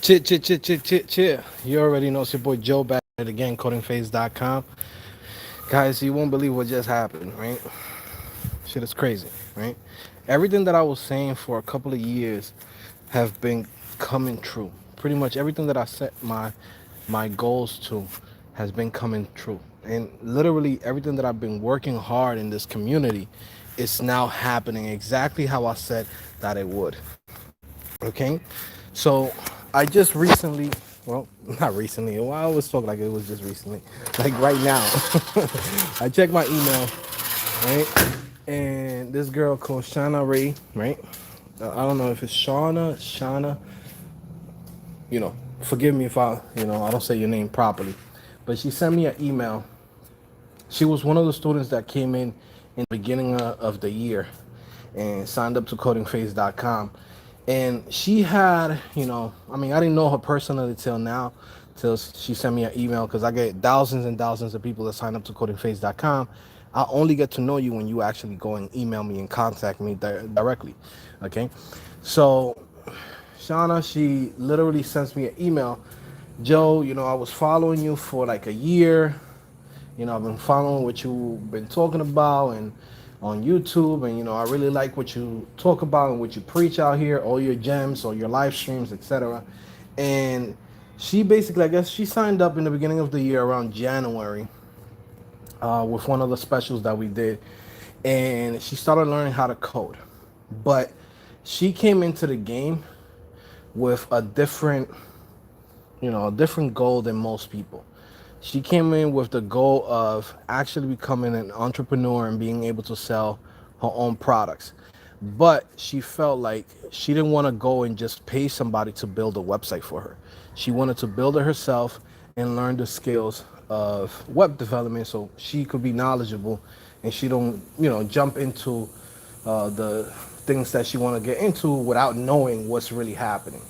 Chit. You already know it's your boy Joe back at it again, CodingPhase.com. Guys, you won't believe what just happened, right? Shit is crazy, right? Everything that I was saying for a couple of years have been coming true. Pretty much everything that I set my goals to has been coming true. And literally everything that I've been working hard in this community is now happening exactly how I said that it would. Okay? So I just recently, well, not recently, well, I always talk like it was just recently, like right now. I checked my email, right? And this girl called Shauna Ray, right? I don't know if it's Shauna, forgive me if I don't say your name properly. But she sent me an email. She was one of the students that came in the beginning of the year and signed up to codingphase.com. And she had, I didn't know her personally till now, till she sent me an email, because I get thousands and thousands of people that sign up to codingphase.com. I only get to know you when you actually go and email me and contact me directly. Okay. So Shauna, she literally sends me an email. Joe, I was following you for like a year. I've been following what you've been talking about and on YouTube, and I really like what you talk about and what you preach out here, all your gems, all your live streams, etc. And she basically, I guess, she signed up in the beginning of the year around January with one of the specials that we did, and she started learning how to code. But she came into the game with a different goal than most people. She came in with the goal of actually becoming an entrepreneur and being able to sell her own products. But she felt like she didn't want to go and just pay somebody to build a website for her. She wanted to build it herself and learn the skills of web development so she could be knowledgeable and she don't, jump into the things that she want to get into without knowing what's really happening.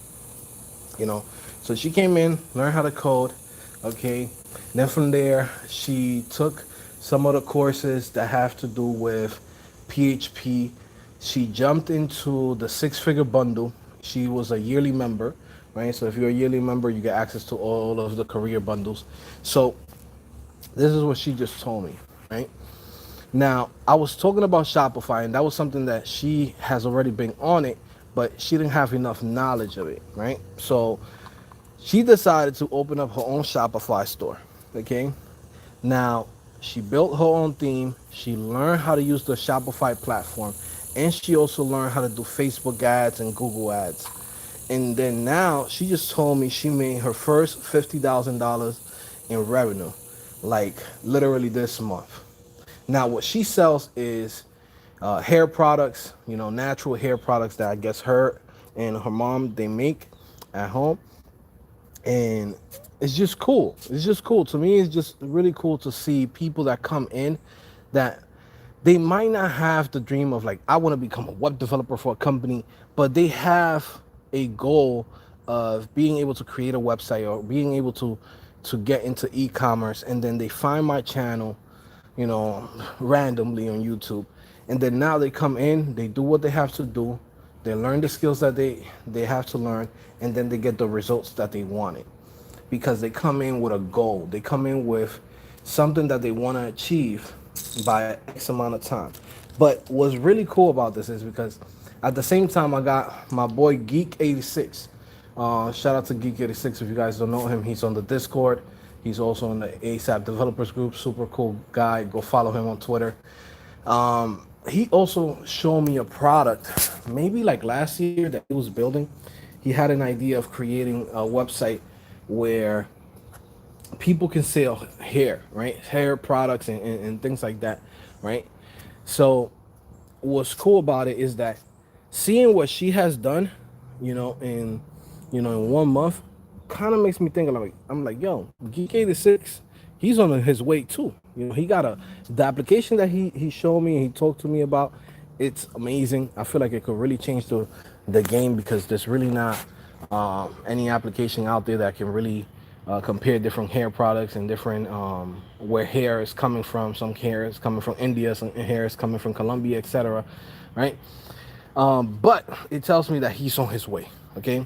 you know. So she came in, learned how to code, okay. Then from there, she took some of the courses that have to do with PHP. She jumped into the six-figure bundle. She was a yearly member, right? So if you're a yearly member, you get access to all of the career bundles. So this is what she just told me, right? Now, I was talking about Shopify, and that was something that she has already been on it, but she didn't have enough knowledge of it, right? So she decided to open up her own Shopify store, okay? Now, she built her own theme. She learned how to use the Shopify platform, and she also learned how to do Facebook ads and Google ads. And then now she just told me she made her first $50,000 in revenue, like literally this month. Now, what she sells is hair products, natural hair products that I guess her and her mom, they make at home. And it's just cool. It's just cool. To me, it's just really cool to see people that come in that they might not have the dream of like, I want to become a web developer for a company, but they have a goal of being able to create a website or being able to get into e-commerce, and then they find my channel, randomly on YouTube. And then now they come in, they do what they have to do, they learn the skills that they have to learn, and then they get the results that they wanted. Because they come in with a goal. They come in with something that they want to achieve by X amount of time. But what's really cool about this is because at the same time I got my boy Geek86. Shout out to Geek86 if you guys don't know him. He's on the Discord. He's also in the ASAP developers group. Super cool guy. Go follow him on Twitter. He also showed me a product maybe like last year that he was building. He had an idea of creating a website where people can sell hair, right? Hair products and things like that, right? So what's cool about it is that seeing what she has done, in 1 month, kind of makes me think like, I'm like, yo, Geek 86, he's on his way too. He got the application that he showed me and he talked to me about. It's amazing. I feel like it could really change the game, because there's really not any application out there that can really compare different hair products and different where hair is coming from. Some hair is coming from India, some hair is coming from Colombia, etc. Right? But it tells me that he's on his way. Okay.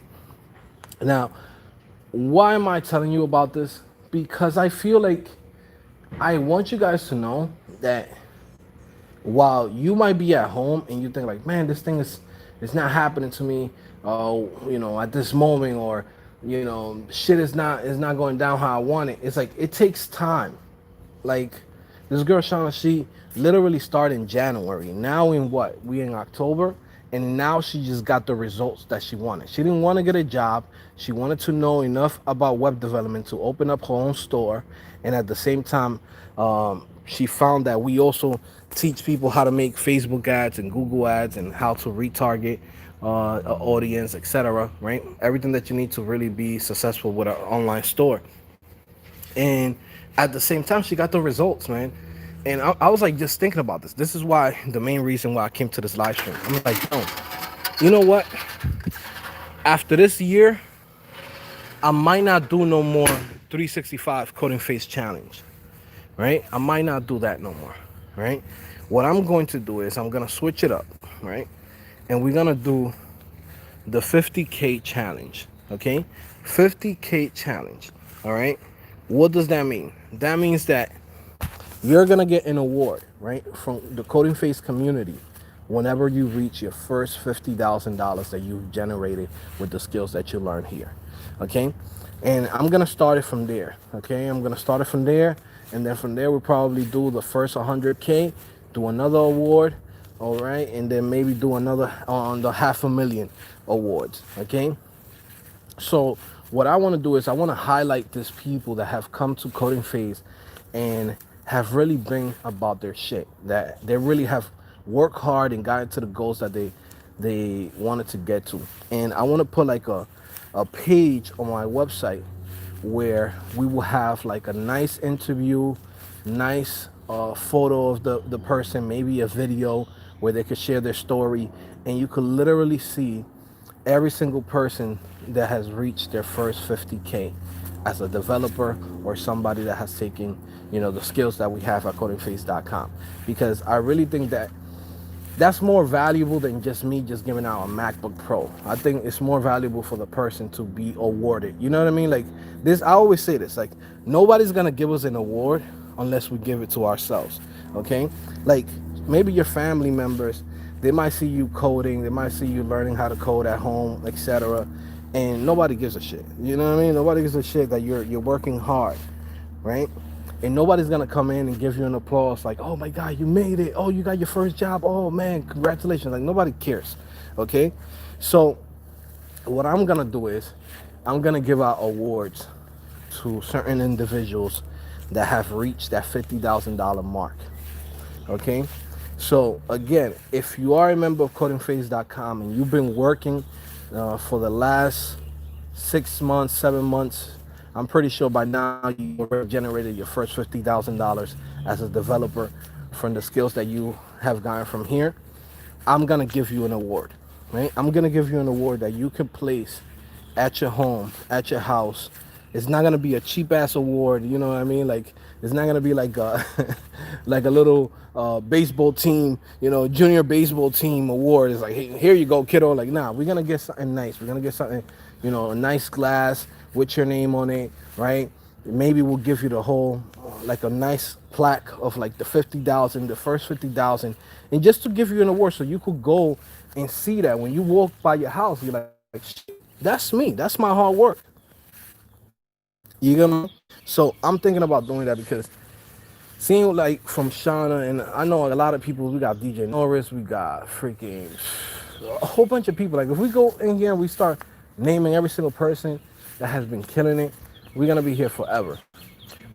Now, Why am I telling you about this? Because I feel like I want you guys to know that while you might be at home and you think like, man, this thing is it's not happening to me, at this moment, or shit is not going down how I want it. It's like it takes time. Like this girl Shauna, she literally started in January. Now in what? We in October, and now she just got the results that she wanted. She didn't want to get a job. She wanted to know enough about web development to open up her own store, and at the same time, she found that we also teach people how to make Facebook ads and Google ads and how to retarget audience, etc. Right? Everything that you need to really be successful with an online store. And at the same time, she got the results, man. And I was like just thinking about this. This is why the main reason why I came to this live stream. I'm like, oh, you know what? After this year, I might not do no more 365 coding face challenge, right? I might not do that no more, right? What I'm going to do is I'm gonna switch it up, right? And we're gonna do the 50K challenge, okay? 50K challenge, all right? What does that mean? That means that you're gonna get an award, right, from the CodingPhase community whenever you reach your first $50,000 that you've generated with the skills that you learn here, okay? And I'm gonna start it from there, okay? I'm gonna start it from there, and then from there we'll probably do the first 100K, do another award, all right, and then maybe do another on the 500,000 awards, okay? So what I want to do is I want to highlight these people that have come to CodingPhase and have really bring about their shit. That they really have worked hard and gotten to the goals that they wanted to get to. And I want to put like a page on my website where we will have like a nice interview, nice photo of the person, maybe a video where they could share their story, and you could literally see every single person that has reached their first 50K as a developer or somebody that has taken, the skills that we have at codingphase.com. Because I really think that that's more valuable than just me just giving out a MacBook Pro. I think it's more valuable for the person to be awarded. You know what I mean? Like this, I always say this, like nobody's gonna give us an award unless we give it to ourselves. Okay? Like maybe your family members, they might see you coding, they might see you learning how to code at home, etc. And nobody gives a shit. You know what I mean? Nobody gives a shit that you're working hard, right? And nobody's gonna come in and give you an applause like, oh my God, you made it. Oh, you got your first job. Oh man, congratulations. Like nobody cares. Okay? So what I'm gonna do is I'm gonna give out awards to certain individuals that have reached that $50,000 mark. Okay? So again, if you are a member of codingphase.com and you've been working for the last 6 months, 7 months, I'm pretty sure by now you already generated your first $50,000 as a developer from the skills that you have gotten from here. I'm gonna give you an award, right? I'm gonna give you an award that you can place at your home, at your house. It's not gonna be a cheap ass award, you know what I mean? Like it's not gonna be like a like a little baseball team, junior baseball team award. It's like, hey, here you go, kiddo. Like, nah, we're gonna get something nice. We're gonna get something, a nice glass with your name on it, right? Maybe we'll give you the whole, like a nice plaque of like the 50,000, the first 50,000, and just to give you an award so you could go and see that when you walk by your house, you're like, that's me. That's my hard work. You get me? So I'm thinking about doing that because seeing like from Shauna, and I know a lot of people, we got DJ Norris, we got freaking a whole bunch of people. Like if we go in here and we start naming every single person that has been killing it, we're gonna be here forever.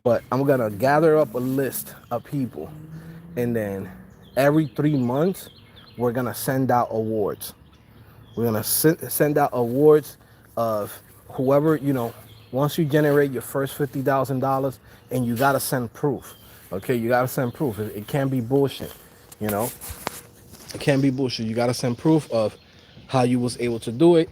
But I'm gonna gather up a list of people, and then every 3 months we're gonna send out awards. We're gonna send out awards of whoever, once you generate your first $50,000, and you gotta send proof. Okay, you gotta send proof. It can't be bullshit, you know. It can't be bullshit. You gotta send proof of how you was able to do it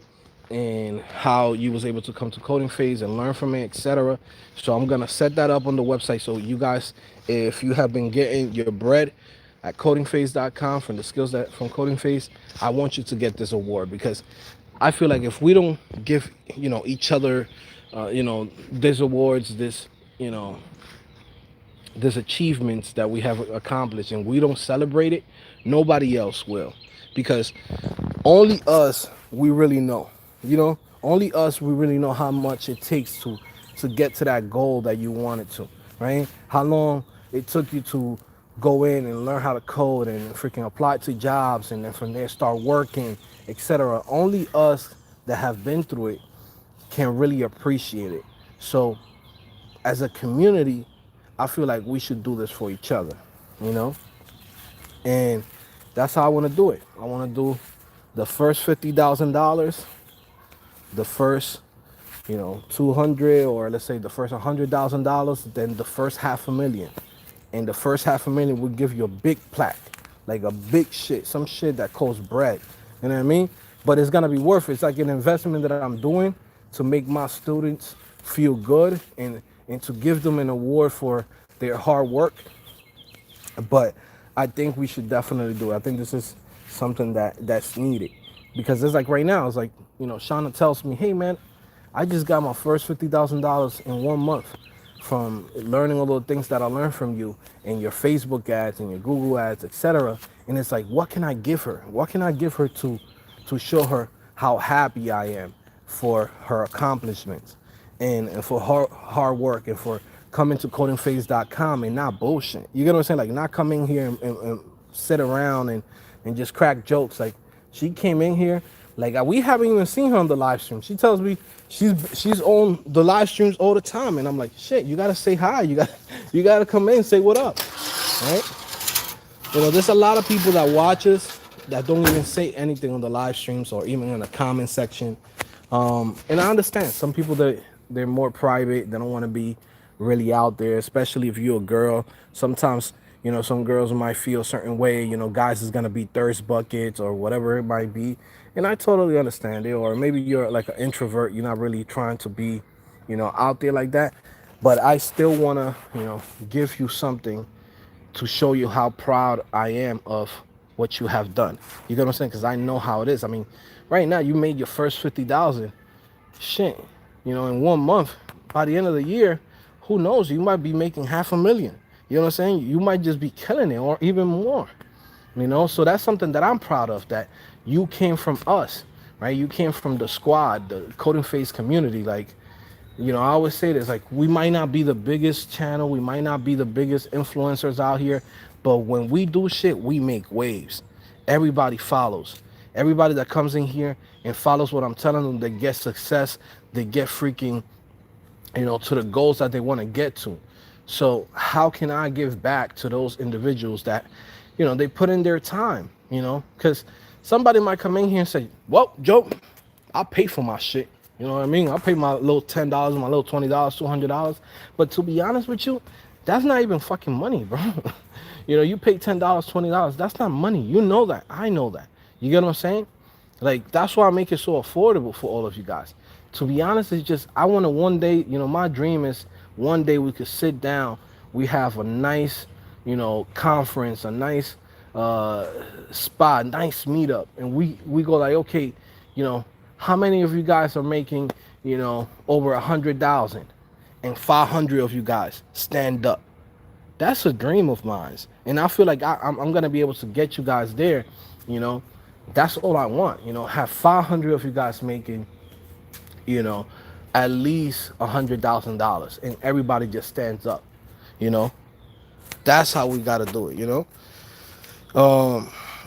and how you was able to come to CodingPhase and learn from it, etc. So I'm gonna set that up on the website. So you guys, if you have been getting your bread at codingphase.com from the skills that from CodingPhase, I want you to get this award because I feel like if we don't give each other there's awards, you know, there's achievements that we have accomplished, and we don't celebrate it, nobody else will, because only us we really know. Only us we really know how much it takes to get to that goal that you wanted to, right? How long it took you to go in and learn how to code and freaking apply to jobs, and then from there start working, etc. Only us that have been through it can really appreciate it. So as a community, I feel like we should do this for each other, you know? And that's how I want to do it. I want to do the first $50,000, the first, 200, or let's say the first $100,000, then the first 500,000. And the first 500,000 will give you a big plaque, like a big shit, some shit that costs bread. You know what I mean? But it's gonna be worth it. It's like an investment that I'm doing to make my students feel good, and to give them an award for their hard work. But I think we should definitely do it. I think this is something that's needed, because it's like right now, it's like, Shauna tells me, hey man, I just got my first $50,000 in 1 month from learning all the things that I learned from you and your Facebook ads and your Google ads, etc. And it's like, what can I give her? What can I give her to show her how happy I am for her accomplishments, and for her hard work, and for coming to codingphase.com and not bullshit. You get what I'm saying? Like, not coming here and sit around and just crack jokes. Like, she came in here, like, we haven't even seen her on the live stream. She tells me she's on the live streams all the time, and I'm like, shit, you gotta say hi. You gotta come in and say what up, right? There's a lot of people that watch us that don't even say anything on the live streams or even in the comment section. And I understand some people that they're more private. They don't want to be really out there, especially if you're a girl. Sometimes, some girls might feel a certain way. Guys is gonna be thirst buckets or whatever it might be, and I totally understand it. Or maybe you're like an introvert. You're not really trying to be, out there like that. But I still wanna, give you something to show you how proud I am of what you have done. You get what I'm saying? Because I know how it is. I mean, right now you made your first 50,000. Shit, in 1 month. By the end of the year, who knows? You might be making 500,000. You know what I'm saying? You might just be killing it, or even more. So that's something that I'm proud of. That you came from us, right? You came from the squad, the CodingPhase community. Like, I always say this, like, we might not be the biggest channel, we might not be the biggest influencers out here, but when we do shit, we make waves. Everybody follows. Everybody that comes in here and follows what I'm telling them, they get success, they get freaking, to the goals that they want to get to. So how can I give back to those individuals that, they put in their time, because somebody might come in here and say, well, Joe, I'll pay for my shit. You know what I mean? I'll pay my little $10, my little $20, $200. But to be honest with you, that's not even fucking money, bro. You pay $10, $20. That's not money. You know that. I know that. You get what I'm saying? Like, that's why I make it so affordable for all of you guys. To be honest, it's just, I want to one day, my dream is one day we could sit down. We have a nice, conference, a nice spot, nice meetup. And we go like, okay, how many of you guys are making, over 100,000, and 500 of you guys stand up? That's a dream of mine, and I feel like I'm gonna be able to get you guys there. That's all I want. Have 500 of you guys making, at least $100,000, and everybody just stands up. That's how we gotta do it.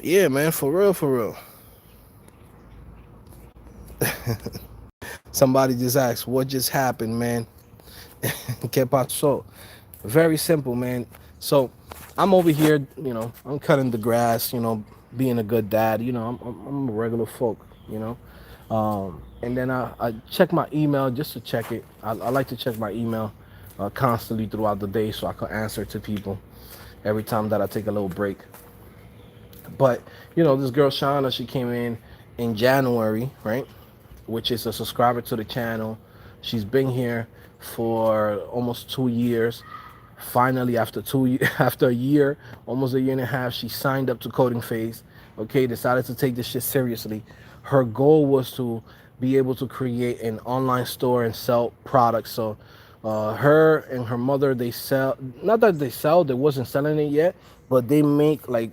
Yeah, man, for real, for real. Somebody just asked, what just happened, man? ¿Qué pasó? Very simple, man. So I'm over here, I'm cutting the grass, being a good dad. I'm a regular folk, and then I check my email just to check it. I like to check my email constantly throughout the day so I can answer to people every time that I take a little break. But, this girl, Shauna, she came in January, right? Which is a subscriber to the channel. She's been here for almost 2 years. Finally, after a year, almost a year and a half, she signed up to CodingPhase. Okay, decided to take this shit seriously. Her goal was to be able to create an online store and sell products. So her and her mother, they sell, not that they sell, they wasn't selling it yet, but they make like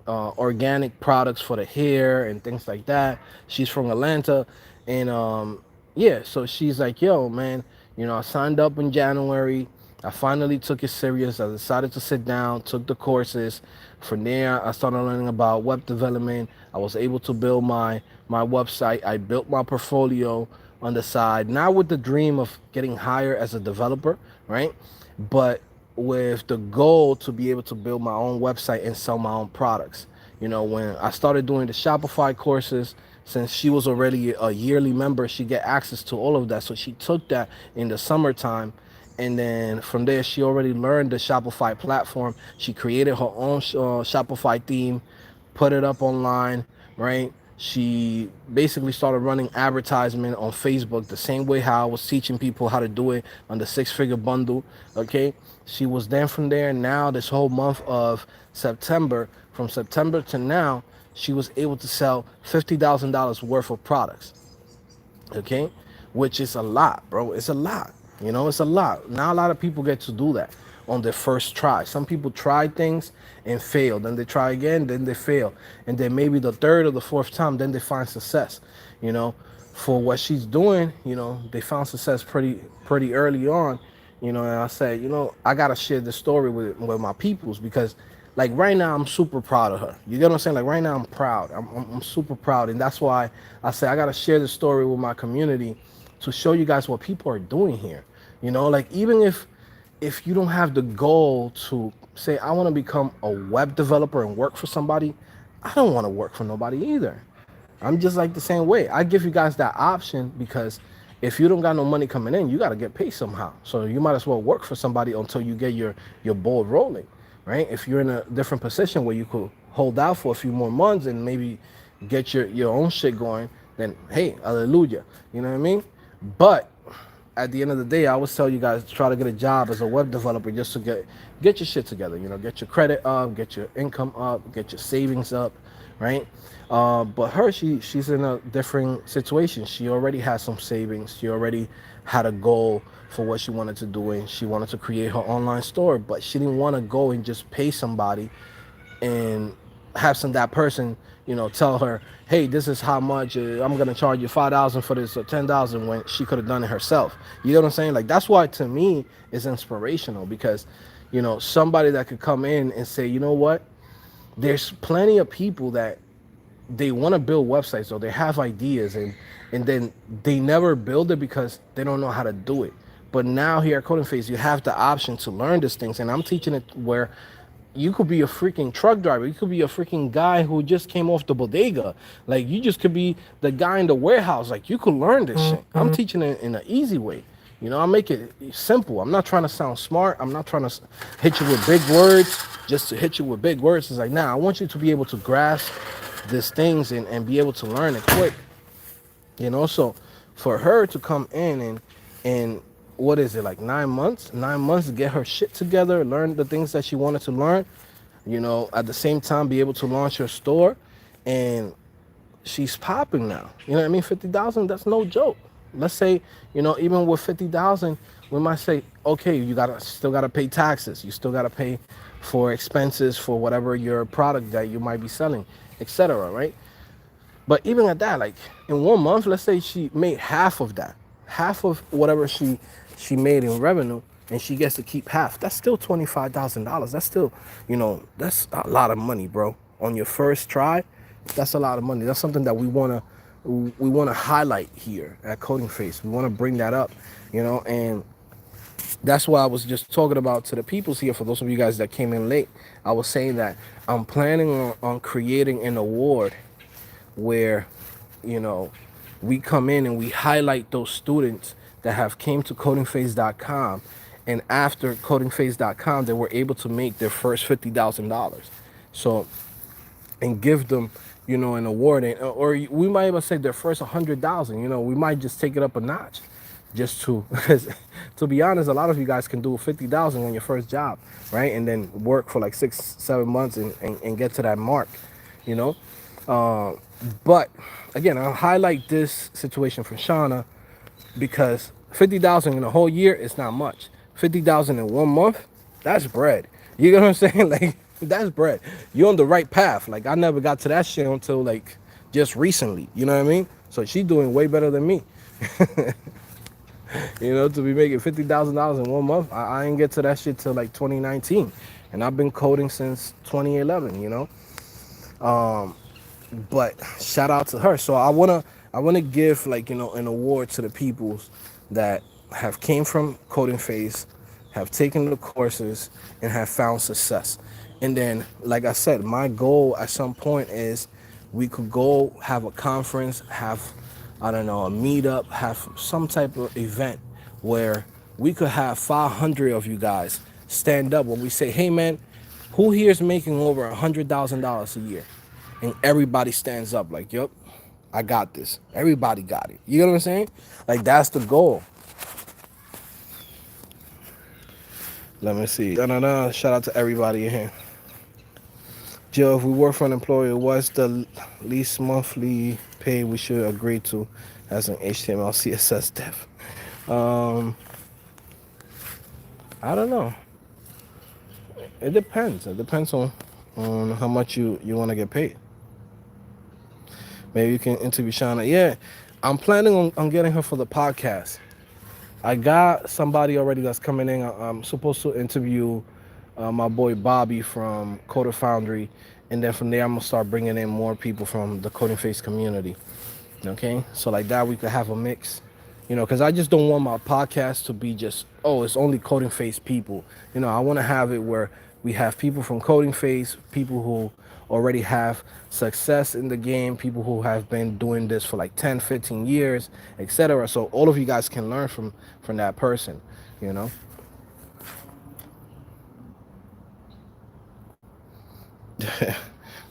organic products for the hair and things like that. She's from Atlanta, and yeah, so she's like, yo, man, I signed up in January. I finally took it serious. I decided to sit down, took the courses. From there, I started learning about web development. I was able to build my website. I built my portfolio on the side, not with the dream of getting hired as a developer, right? But with the goal to be able to build my own website and sell my own products. When I started doing the Shopify courses, since she was already a yearly member, she get access to all of that. So she took that in the summertime. And then from there, she already learned the Shopify platform. She created her own Shopify theme, put it up online, right? She basically started running advertisement on Facebook the same way how I was teaching people how to do it on the six-figure bundle. Okay, she was then from there. Now this whole month of September, from September to now, she was able to sell $50,000 worth of products. Okay, which is a lot, bro. It's a lot. It's a lot. Not a lot of people get to do that on their first try. Some people try things and fail, then they try again, then they fail, and then maybe the third or the fourth time, then they find success. you know for what she's doing. They found success pretty early on. And I said, I gotta share this story with my peoples, because like right now I'm super proud of her. You get what I'm saying? Like right now I'm proud. I'm super proud, and that's why I say I gotta share this story with my community to show you guys what people are doing here. Like even if you don't have the goal to say I want to become a web developer and work for somebody, I don't want to work for nobody either. I'm just like the same way. I give you guys that option because if you don't got no money coming in, you got to get paid somehow. So you might as well work for somebody until you get your ball rolling, right? If you're in a different position where you could hold out for a few more months and maybe get your own shit going, then hey, hallelujah. You know what I mean? But at the end of the day, I always tell you guys to try to get a job as a web developer just to get your shit together. Get your credit up, get your income up, get your savings up, right? But her, she's in a different situation. She already has some savings. She already had a goal for what she wanted to do, and she wanted to create her online store. But she didn't want to go and just pay somebody and have that person, tell her, hey, this is how much I'm gonna charge you $5,000 for this or $10,000, when she could have done it herself. You know what I'm saying? Like that's why to me it's inspirational, because somebody that could come in and say, you know what, there's plenty of people that they want to build websites, or they have ideas, and then they never build it because they don't know how to do it. But now here at CodingPhase, you have the option to learn these things, and I'm teaching it where you could be a freaking truck driver. You could be a freaking guy who just came off the bodega. Like you just could be the guy in the warehouse. Like you could learn this shit. I'm teaching it in an easy way. I make it simple. I'm not trying to sound smart. I'm not trying to hit you with big words just to hit you with big words. It's like, nah, I want you to be able to grasp these things and be able to learn it quick. So for her to come in and what is it, like 9 months? 9 months to get her shit together, learn the things that she wanted to learn, at the same time be able to launch her store, and she's popping now. You know what I mean? 50,000, that's no joke. Let's say, even with 50,000, we might say, okay, you still gotta pay taxes, you still gotta pay for expenses for whatever your product that you might be selling, etc. Right? But even at that, like in 1 month, let's say she made half of that, half of whatever she made in revenue, and she gets to keep half. That's still $25,000. That's still, that's a lot of money, bro. On your first try, that's a lot of money. That's something that we wanna highlight here at CodingPhase. We wanna bring that up, and that's why I was just talking about to the peoples here. For those of you guys that came in late, I was saying that I'm planning on creating an award where we come in and we highlight those students that have came to codingphase.com, and after codingphase.com they were able to make their first $50,000. So, and give them an award, or we might even say their first 100,000. We might just take it up a notch, just to because to be honest, a lot of you guys can do 50,000 on your first job, right? And then work for like 6-7 months and get to that mark. But again, I'll highlight this situation for Shauna because 50,000 in a whole year is not much. 50,000 in 1 month, that's bread. You know what I'm saying? Like that's bread. You're on the right path. Like I never got to that shit until like just recently. You know what I mean? So she's doing way better than me. You know, to be making $50,000 in 1 month, I didn't get to that shit till like 2019, and I've been coding since 2011. You know, but shout out to her. So I wanna give like an award to the people that have came from CodingPhase, have taken the courses, and have found success. And then, like I said, my goal at some point is we could go have a conference, have I don't know a meetup, have some type of event where we could have 500 of you guys stand up when we say, "Hey man, who here is making over $100,000 a year?" And everybody stands up like, "Yup, I got this." Everybody got it. You know what I'm saying? Like that's the goal. Let me see. Da-da-da. Shout out to everybody in here. Joe, if we work for an employer, what's the least monthly pay we should agree to as an HTML CSS dev? Um, I don't know. It depends. It depends on how much you want to get paid. Maybe you can interview Shauna. Yeah, I'm planning on getting her for the podcast. I got somebody already that's coming in. I'm supposed to interview my boy Bobby from Coder Foundry, and then from there I'm gonna start bringing in more people from the CodingPhase community. Okay, so like that we could have a mix, because I just don't want my podcast to be just it's only CodingPhase people. I want to have it where we have people from CodingPhase, people who already have success in the game, people who have been doing this for like 10, 15 years, etc. So all of you guys can learn from that person, you know.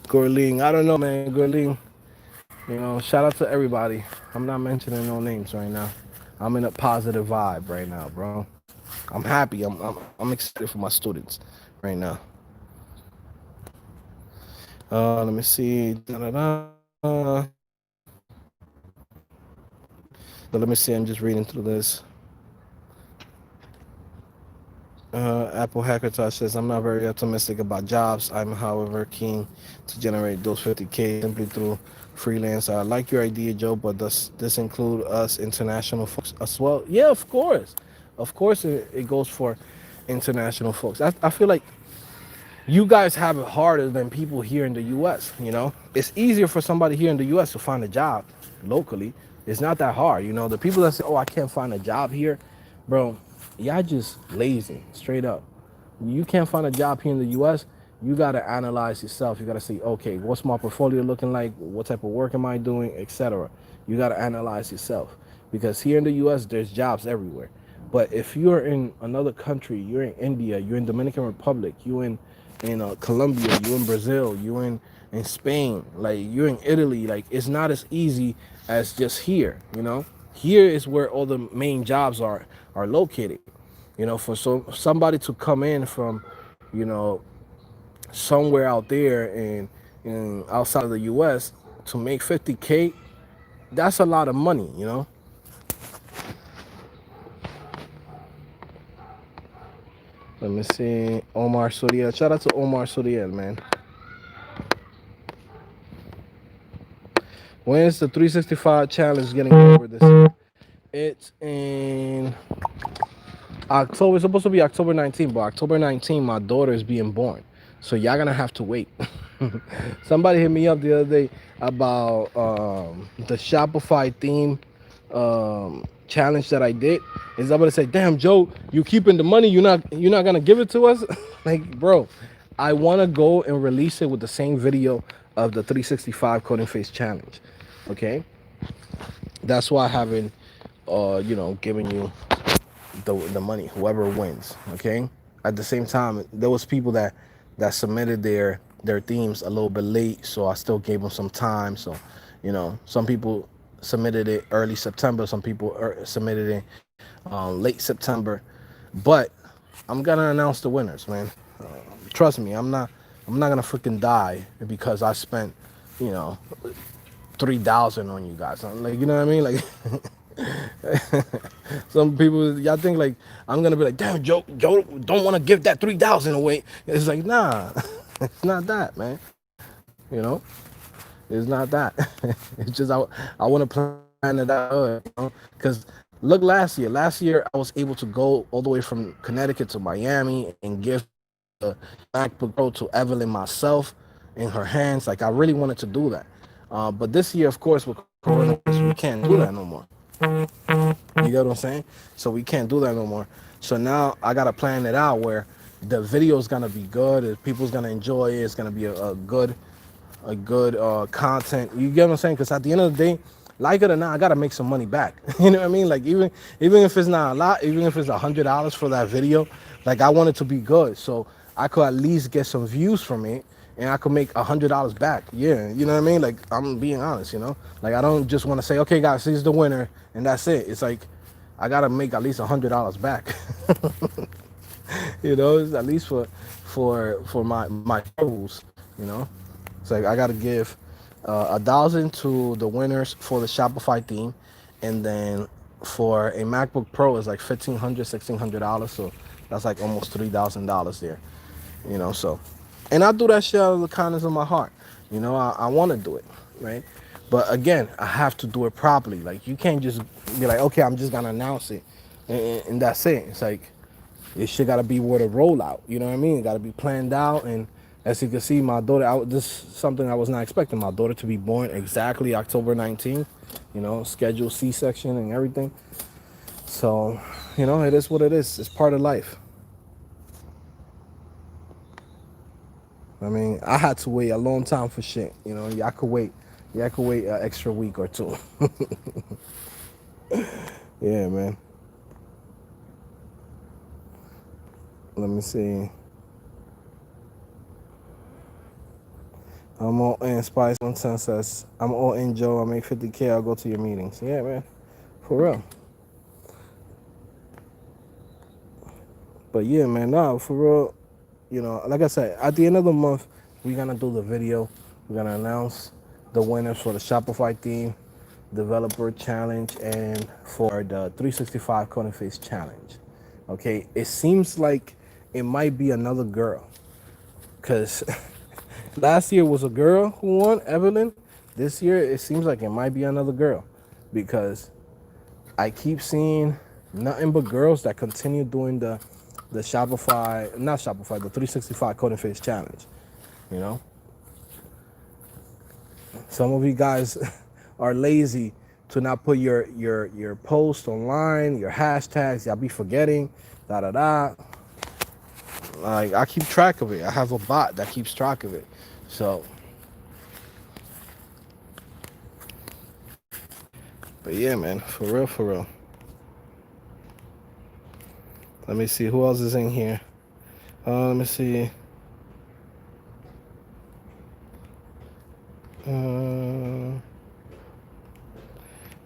Gorling, I don't know, man. Gorling, shout out to everybody. I'm not mentioning no names right now. I'm in a positive vibe right now, bro. I'm happy. I'm excited for my students right now. Let me see. Da-da-da. Let me see. I'm just reading through this. Apple Hackertosh says, I'm not very optimistic about jobs. I'm, however, keen to generate those 50K simply through freelance. I like your idea, Joe, but does this include us international folks as well? Yeah, of course. Of course, it goes for international folks. I feel like you guys have it harder than people here in the US. It's easier for somebody here in the US to find a job locally. It's not that hard. The people that say, "Oh, I can't find a job here," bro, y'all just lazy, straight up. You can't find a job here in the US, you gotta analyze yourself. You gotta say, okay, what's my portfolio looking like? What type of work am I doing, etc. You gotta analyze yourself. Because here in the US, there's jobs everywhere. But if you're in another country, you're in India, you're in Dominican Republic, you're in Colombia, you in Brazil, you in Spain, like you're in Italy, like it's not as easy as just here. Here is where all the main jobs are located. For somebody to come in from, you know, somewhere out there and outside of the US to make 50K, that's a lot of money. Let me see. Omar Suriel. Shout out to Omar Suriel, man. When is the 365 challenge getting over this year? It's in October. It's supposed to be October 19th, but October 19th, my daughter is being born. So y'all gonna have to wait. Somebody hit me up the other day about the Shopify theme challenge that I did. Is somebody say, "Damn, Joe, you keeping the money? You're not gonna give it to us?" Like, bro, I wanna go and release it with the same video of the 365 CodingPhase challenge. Okay, that's why I haven't, given you the money. Whoever wins, okay. At the same time, there was people that submitted their themes a little bit late, so I still gave them some time. So, some people submitted it early September, some people submitted it late September, but I'm gonna announce the winners, man. Trust me, I'm not gonna freaking die because I spent you know, 3,000 on you guys. Like, you know what I mean? Like, some people, y'all think like I'm gonna be like, damn, Joe don't want to give that 3,000 away. It's like, nah, it's not that, man. You know, it's not that. It's just I want to plan it out, because look, last year I was able to go all the way from Connecticut to Miami and give the MacBook Pro to Evelyn myself in her hands. Like, I really wanted to do that. But this year, of course, with coronavirus, we can't do that no more. You get what I'm saying? So we can't do that no more. So now I gotta plan it out where the video is gonna be good. If people's gonna enjoy it, it's gonna be a good content. You get what I'm saying? Because at the end of the day, like it or not, I gotta make some money back. You know what I mean? Like, even if it's not a lot, even if it's $100 for that video, like, I want it to be good, so I could at least get some views from it, and I could make $100 back. Yeah, you know what I mean? Like, I'm being honest, Like, I don't just want to say, okay, guys, here's the winner, and that's it. It's like I gotta make at least $100 back. It's at least for my troubles. You know. It's like I gotta give 1,000 to the winners for the Shopify theme, and then for a MacBook Pro is like $1,500, $1,600. So that's like almost $3,000 there. So, and I do that shit out of the kindness of my heart. I want to do it, right? But again, I have to do it properly. Like, you can't just be like, okay, I'm just gonna announce it, and that's it. It's like, it shit gotta be where the rollout. You know what I mean? It gotta be planned out. And as you can see, my daughter, this is something I was not expecting. My daughter to be born exactly October 19th. Scheduled C-section and everything. So, it is what it is. It's part of life. I mean, I had to wait a long time for shit. Y'all could wait. Y'all could wait an extra week or two. Yeah, man. Let me see. I'm all in. Spice 110 says, I'm all in, Joe. I make 50K. I'll go to your meetings. Yeah, man. For real. But yeah, man. No, for real. Like I said, at the end of the month, we're going to do the video. We're going to announce the winners for the Shopify theme, Developer Challenge, and for the 365 CodingPhase Challenge. Okay? It seems like it might be another girl. Because last year was a girl who won, Evelyn. This year, it seems like it might be another girl. Because I keep seeing nothing but girls that continue doing the Shopify, not Shopify, the 365 CodingPhase Challenge. Some of you guys are lazy to not put your post online, your hashtags. Y'all be forgetting, da da da. Like, I keep track of it. I have a bot that keeps track of it. So, but yeah, man, for real, for real. Let me see who else is in here. Let me see.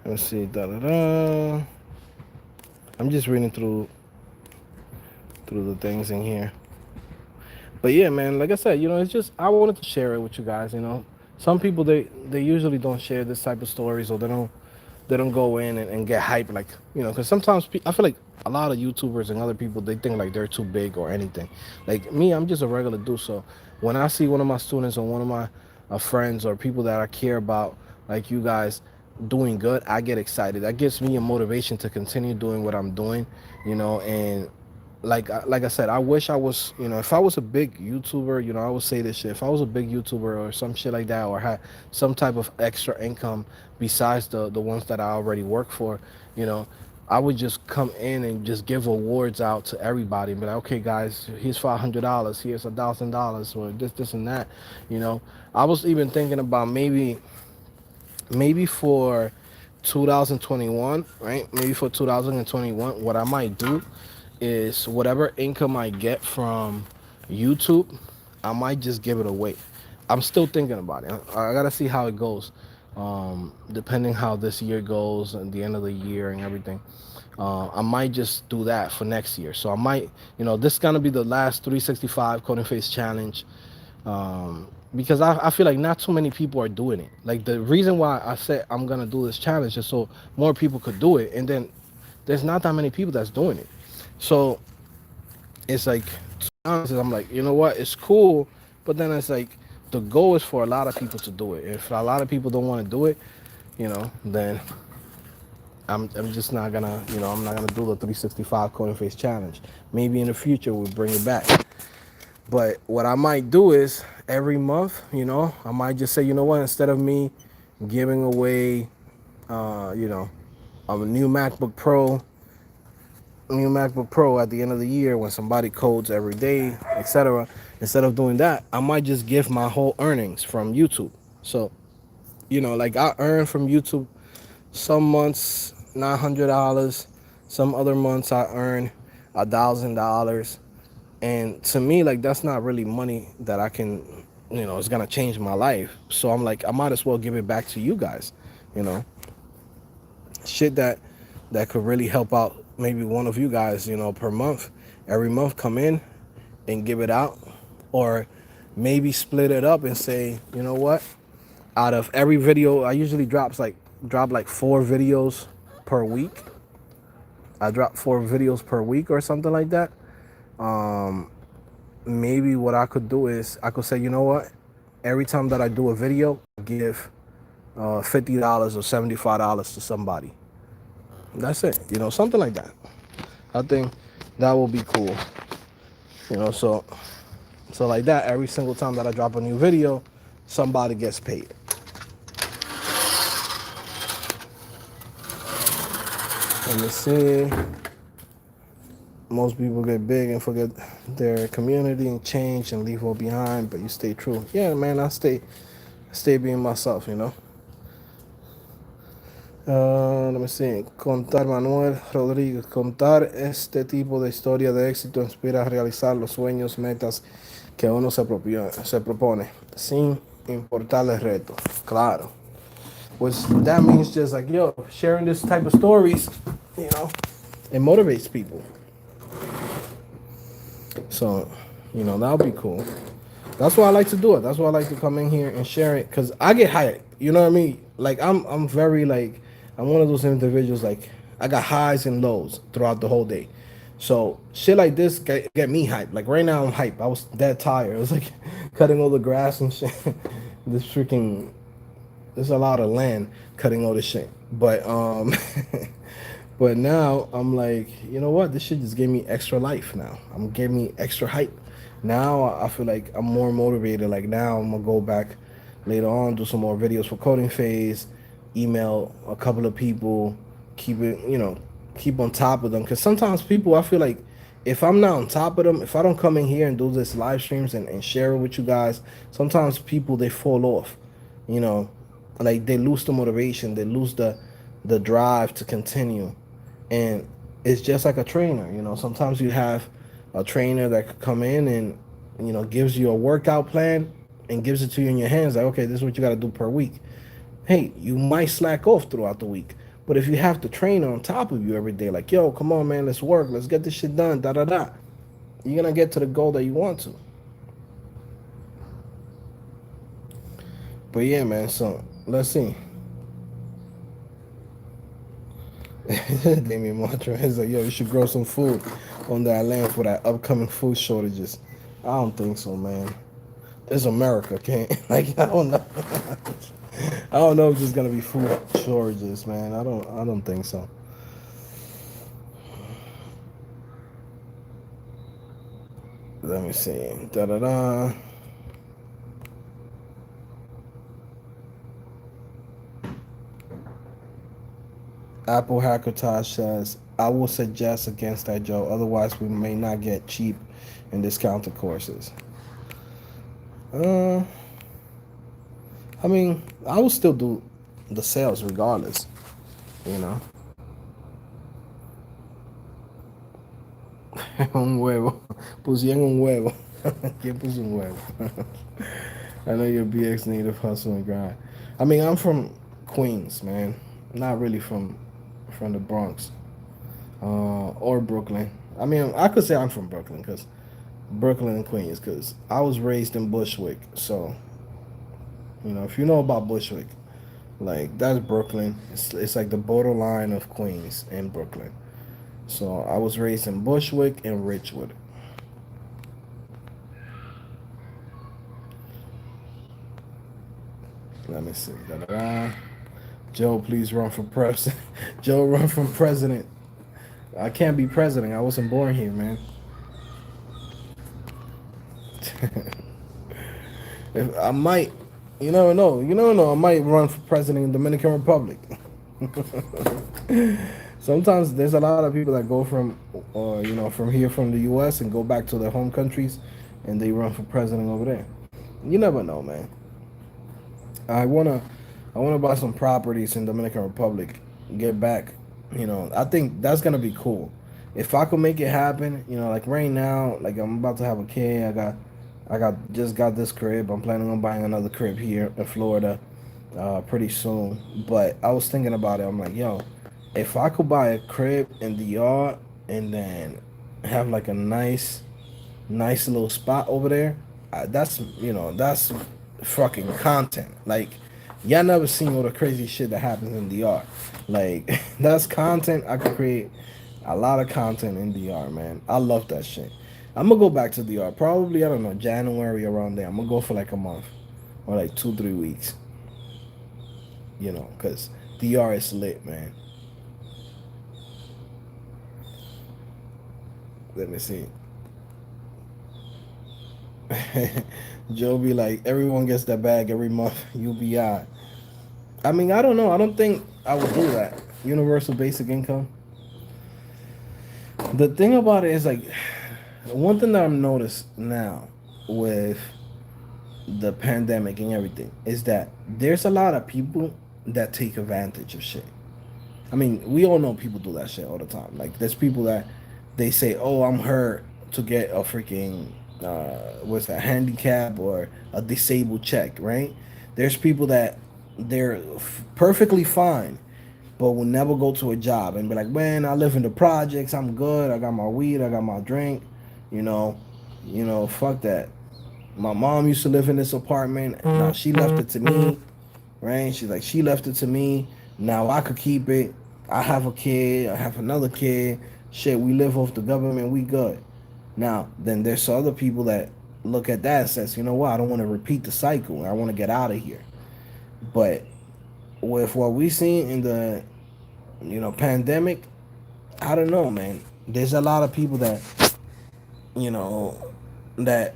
Let's see. Da da da. I'm just reading through the things in here. But yeah, man, like I said, it's just, I wanted to share it with you guys. Some people, they usually don't share this type of stories, or they don't go in and get hyped, like, because sometimes I feel like a lot of YouTubers and other people, they think like they're too big or anything. Like me, I'm just a regular dude. So when I see one of my students or one of my friends or people that I care about, like you guys, doing good, I get excited. That gives me a motivation to continue doing what I'm doing, and like I said, I wish I was, if I was a big YouTuber, I would say this shit. If I was a big YouTuber or some shit like that, or had some type of extra income besides the ones that I already work for, I would just come in and just give awards out to everybody and be like, okay, guys, here's $500, here's $1,000, or this and that. I was even thinking about maybe for 2021, right? Maybe for 2021, what I might do is whatever income I get from YouTube, I might just give it away. I'm still thinking about it. I gotta see how it goes, depending how this year goes and the end of the year and everything. I might just do that for next year. So I might, this is gonna be the last 365 CodingPhase challenge. because I feel like not too many people are doing it. Like the reason why I said I'm gonna do this challenge is so more people could do it, and then there's not that many people that's doing it. So it's like, to be honest, I'm like, you know what, it's cool, but then it's like the goal is for a lot of people to do it. If a lot of people don't want to do it, then I'm just not gonna, I'm not gonna do the 365 CodingPhase challenge. Maybe in the future we'll bring it back. But what I might do is every month, I might just say, you know what, instead of me giving away, a new MacBook Pro at the end of the year when somebody codes every day, etc. Instead of doing that, I might just give my whole earnings from YouTube. So, like I earn from YouTube some months $900, some other months I earn $1,000. And to me, like that's not really money that I can, it's gonna change my life. So I'm like, I might as well give it back to you guys, you know, shit that could really help out maybe one of you guys, per month. Every month, come in and give it out, or maybe split it up and say, you know what? Out of every video, I usually drop like 4 videos per week. I drop 4 videos per week or something like that. Maybe what I could do is I could say, you know what? Every time that I do a video, I give $50 or $75 to somebody. That's it. Something like that. I think that will be cool. So like that, every single time that I drop a new video, somebody gets paid. Let me see. Most people get big and forget their community and change and leave all behind, but you stay true. Yeah, man, I stay being myself, Let me see. Contar, Manuel Rodríguez. Contar este tipo de historia de éxito inspira a realizar los sueños, metas que uno se propone, sin importar el reto. Claro. Which that means just like, yo, sharing this type of stories, it motivates people. So, that'll be cool. That's why I like to do it. That's why I like to come in here and share it, because I get hyped. You know what I mean? Like I'm very like, I'm one of those individuals, like I got highs and lows throughout the whole day. So shit like this get me hyped. Like right now I'm hyped. I was dead tired. I was like cutting all the grass and shit. This freaking, there's a lot of land cutting all this shit. But but now I'm like, you know what? This shit just gave me extra life now. I'm giving me extra hype. Now I feel like I'm more motivated. Like now I'm gonna go back later on, do some more videos for CodingPhase, email a couple of people, keep it, keep on top of them. Because sometimes people, I feel like if I'm not on top of them, if I don't come in here and do this live streams and share it with you guys, sometimes people, they fall off, like they lose the motivation, they lose the drive to continue. And it's just like a trainer, sometimes you have a trainer that could come in and gives you a workout plan and gives it to you in your hands, like, okay, this is what you got to do per week. Hey, you might slack off throughout the week, but if you have the trainer on top of you every day, like, yo, come on, man, let's work, let's get this shit done, da da da, you're gonna get to the goal that you want to. But yeah, man, so let's see. Damien Montre is like, yo, you should grow some food on that land for that upcoming food shortages. I don't think so, man. It's America, can't like, I don't know. I don't know if there's gonna be food shortages, man. I don't think so. Let me see. Da da da. Apple Hackertosh says, I will suggest against that, Joe. Otherwise, we may not get cheap and discounted courses. I mean, I will still do the sales regardless, Un huevo. Pusieron un huevo. ¿Quién puso un huevo? I know you're a BX native, hustle and grind. I mean, I'm from Queens, man. Not really from the Bronx or Brooklyn. I mean, I could say I'm from Brooklyn, because Brooklyn and Queens, because I was raised in Bushwick. So You know, if you know about Bushwick, like that's Brooklyn. It's like the borderline of Queens and Brooklyn. So I was raised in Bushwick and Ridgewood. Let me see. Da-da-da. Joe, please run for president. Joe, run for president. I can't be president. I wasn't born here, man. If I might, you never know. You never know. I might run for president in Dominican Republic. Sometimes there's a lot of people that go from, from here from the U.S. and go back to their home countries, and they run for president over there. You never know, man. I wanna, I wanna buy some properties in Dominican Republic. Get back. I think that's gonna be cool. If I could make it happen, like right now, like I'm about to have a kid. Just got this crib. I'm planning on buying another crib here in Florida, pretty soon. But I was thinking about it. I'm like, yo, if I could buy a crib in the yard and then have like a nice little spot over there, that's fucking content. Like, y'all never seen all the crazy shit that happens in the yard. Like, that's content. I could create a lot of content in the yard, man. I love that shit. I'm gonna go back to the yard. Probably, I don't know, January around there. I'm gonna go for like a month or like 2, 3 weeks. Cause the yard is lit, man. Let me see. Joe be like, everyone gets that bag every month. UBI. I mean, I don't know. I don't think I would do that. Universal basic income. The thing about it is like, one thing that I've noticed now with the pandemic and everything is that there's a lot of people that take advantage of shit. I mean, we all know people do that shit all the time. Like, there's people that they say, "Oh, I'm hurt," to get a freaking what's that, handicap or a disabled check, right? There's people that they're perfectly fine, but will never go to a job and be like, "Man, I live in the projects. I'm good. I got my weed. I got my drink." You know, fuck that. My mom used to live in this apartment. Now she left it to me, right? She's like, she left it to me. Now I could keep it. I have a kid. I have another kid. Shit, we live off the government. We good. Now, then there's other people that look at that and says, you know what? I don't want to repeat the cycle. I want to get out of here. But with what we seen in the, pandemic, I don't know, man. There's a lot of people that, you know, that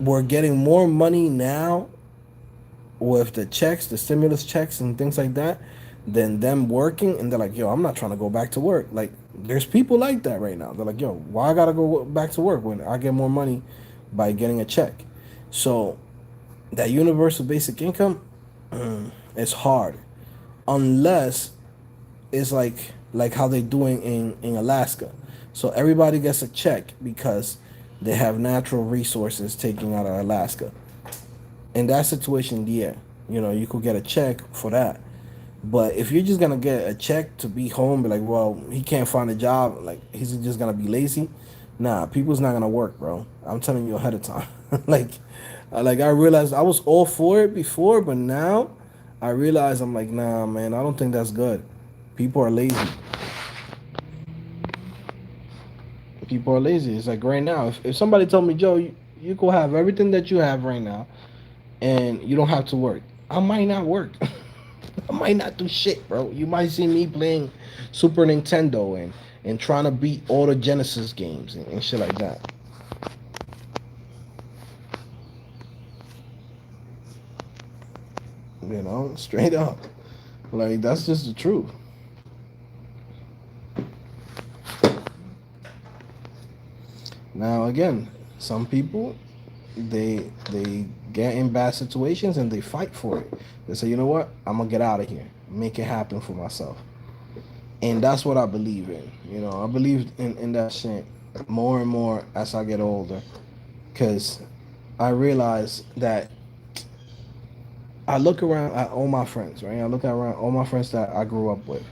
were getting more money now with the checks, the stimulus checks and things like that, than them working. And they're like, yo, I'm not trying to go back to work. Like, there's people like that right now. They're like, yo, why I gotta go back to work when I get more money by getting a check? So that universal basic income, it's hard unless it's like how they're doing in Alaska. So everybody gets a check because they have natural resources taking out of Alaska. In that situation, yeah, you could get a check for that. But if you're just gonna get a check to be home, be like, well, he can't find a job, like he's just gonna be lazy. Nah, people's not gonna work, bro. I'm telling you ahead of time. like, I realized I was all for it before, but now I realize I'm like, nah, man, I don't think that's good. People are lazy. People are lazy. It's like right now, if somebody told me, Joe, you could have everything that you have right now, and you don't have to work, I might not work. I might not do shit, bro. You might see me playing Super Nintendo and trying to beat all the Genesis games and shit like that. Straight up. Like, that's just the truth. Now again, some people they get in bad situations and they fight for it. They say, you know what? I'm gonna get out of here. Make it happen for myself. And that's what I believe in. I believe in that shit more and more as I get older. Cause I realize that I look around at all my friends, right? I look around all my friends that I grew up with.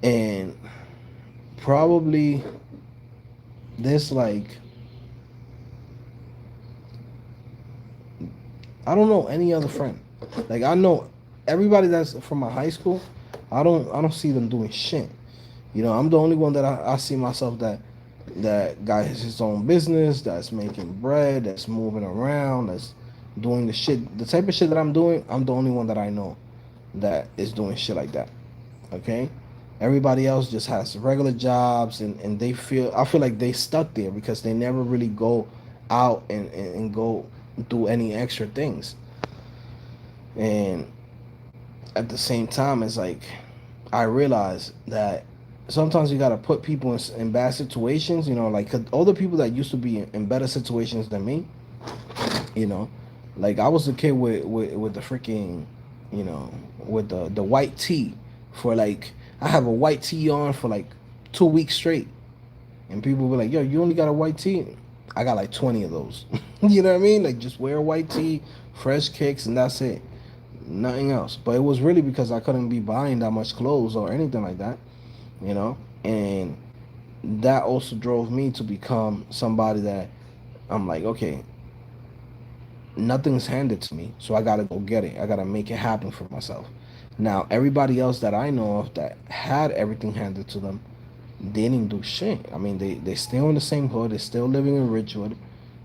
And probably this like I don't know any other friend. Like I know everybody that's from my high school. I don't see them doing shit. You know, I'm the only one that I see myself that guy has his own business, that's making bread, that's moving around, that's doing the type of shit that I'm doing. I'm the only one that I know that is doing shit like that. Okay, everybody else just has regular jobs, and I feel like they stuck there because they never really go out and go do any extra things. And at the same time, it's like I realize that sometimes you got to put people in bad situations, you know, like 'cause all the people that used to be in better situations than me, you know, like I was a kid with the freaking, you know, with the white tee for like, I have a white tee on for like 2 weeks straight. And people were like, yo, you only got a white tee? I got like 20 of those. You know what I mean? Like just wear a white tee, fresh kicks, and that's it. Nothing else. But it was really because I couldn't be buying that much clothes or anything like that, you know? And that also drove me to become somebody that I'm like, okay, nothing's handed to me, so I gotta go get it. I gotta make it happen for myself. Now, everybody else that I know of that had everything handed to them, they didn't do shit. I mean, they still in the same hood. They're still living in Ridgewood.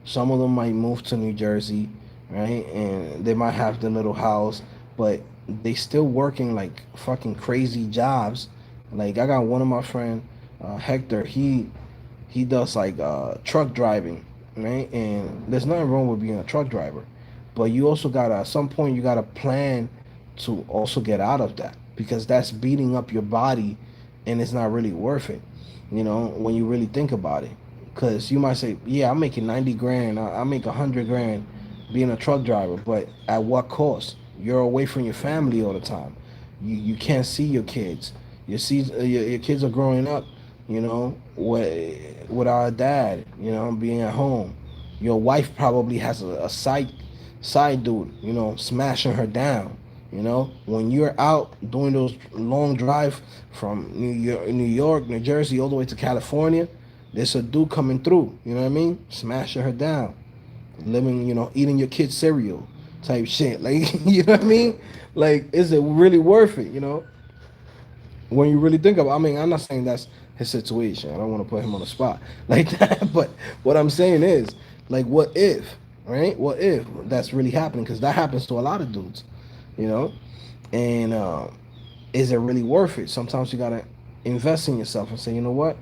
Some of them might move to New Jersey, right? And they might have the little house, but they still working like fucking crazy jobs. Like I got one of my friend, Hector. He does like truck driving, right? And there's nothing wrong with being a truck driver, but you also gotta at some point you gotta plan to also get out of that because that's beating up your body, and it's not really worth it. You know, when you really think about it, because you might say, yeah, I'm making 90 grand, I make 100 grand being a truck driver, but at what cost? You're away from your family all the time. You can't see your kids. Your kids are growing up, you know, without a dad, you know, being at home. Your wife probably has a side dude, you know, smashing her down. You know, when you're out doing those long drive from New York, New Jersey, all the way to California, there's a dude coming through. You know what I mean? Smashing her down, living, you know, eating your kid's cereal, type shit. Like, you know what I mean? Like, is it really worth it? You know, when you really think about, I mean, I'm not saying that's his situation. I don't want to put him on the spot like that. But what I'm saying is, like, what if, right? What if that's really happening? Because that happens to a lot of dudes, you know. And is it really worth it? Sometimes you gotta invest in yourself and say, you know what?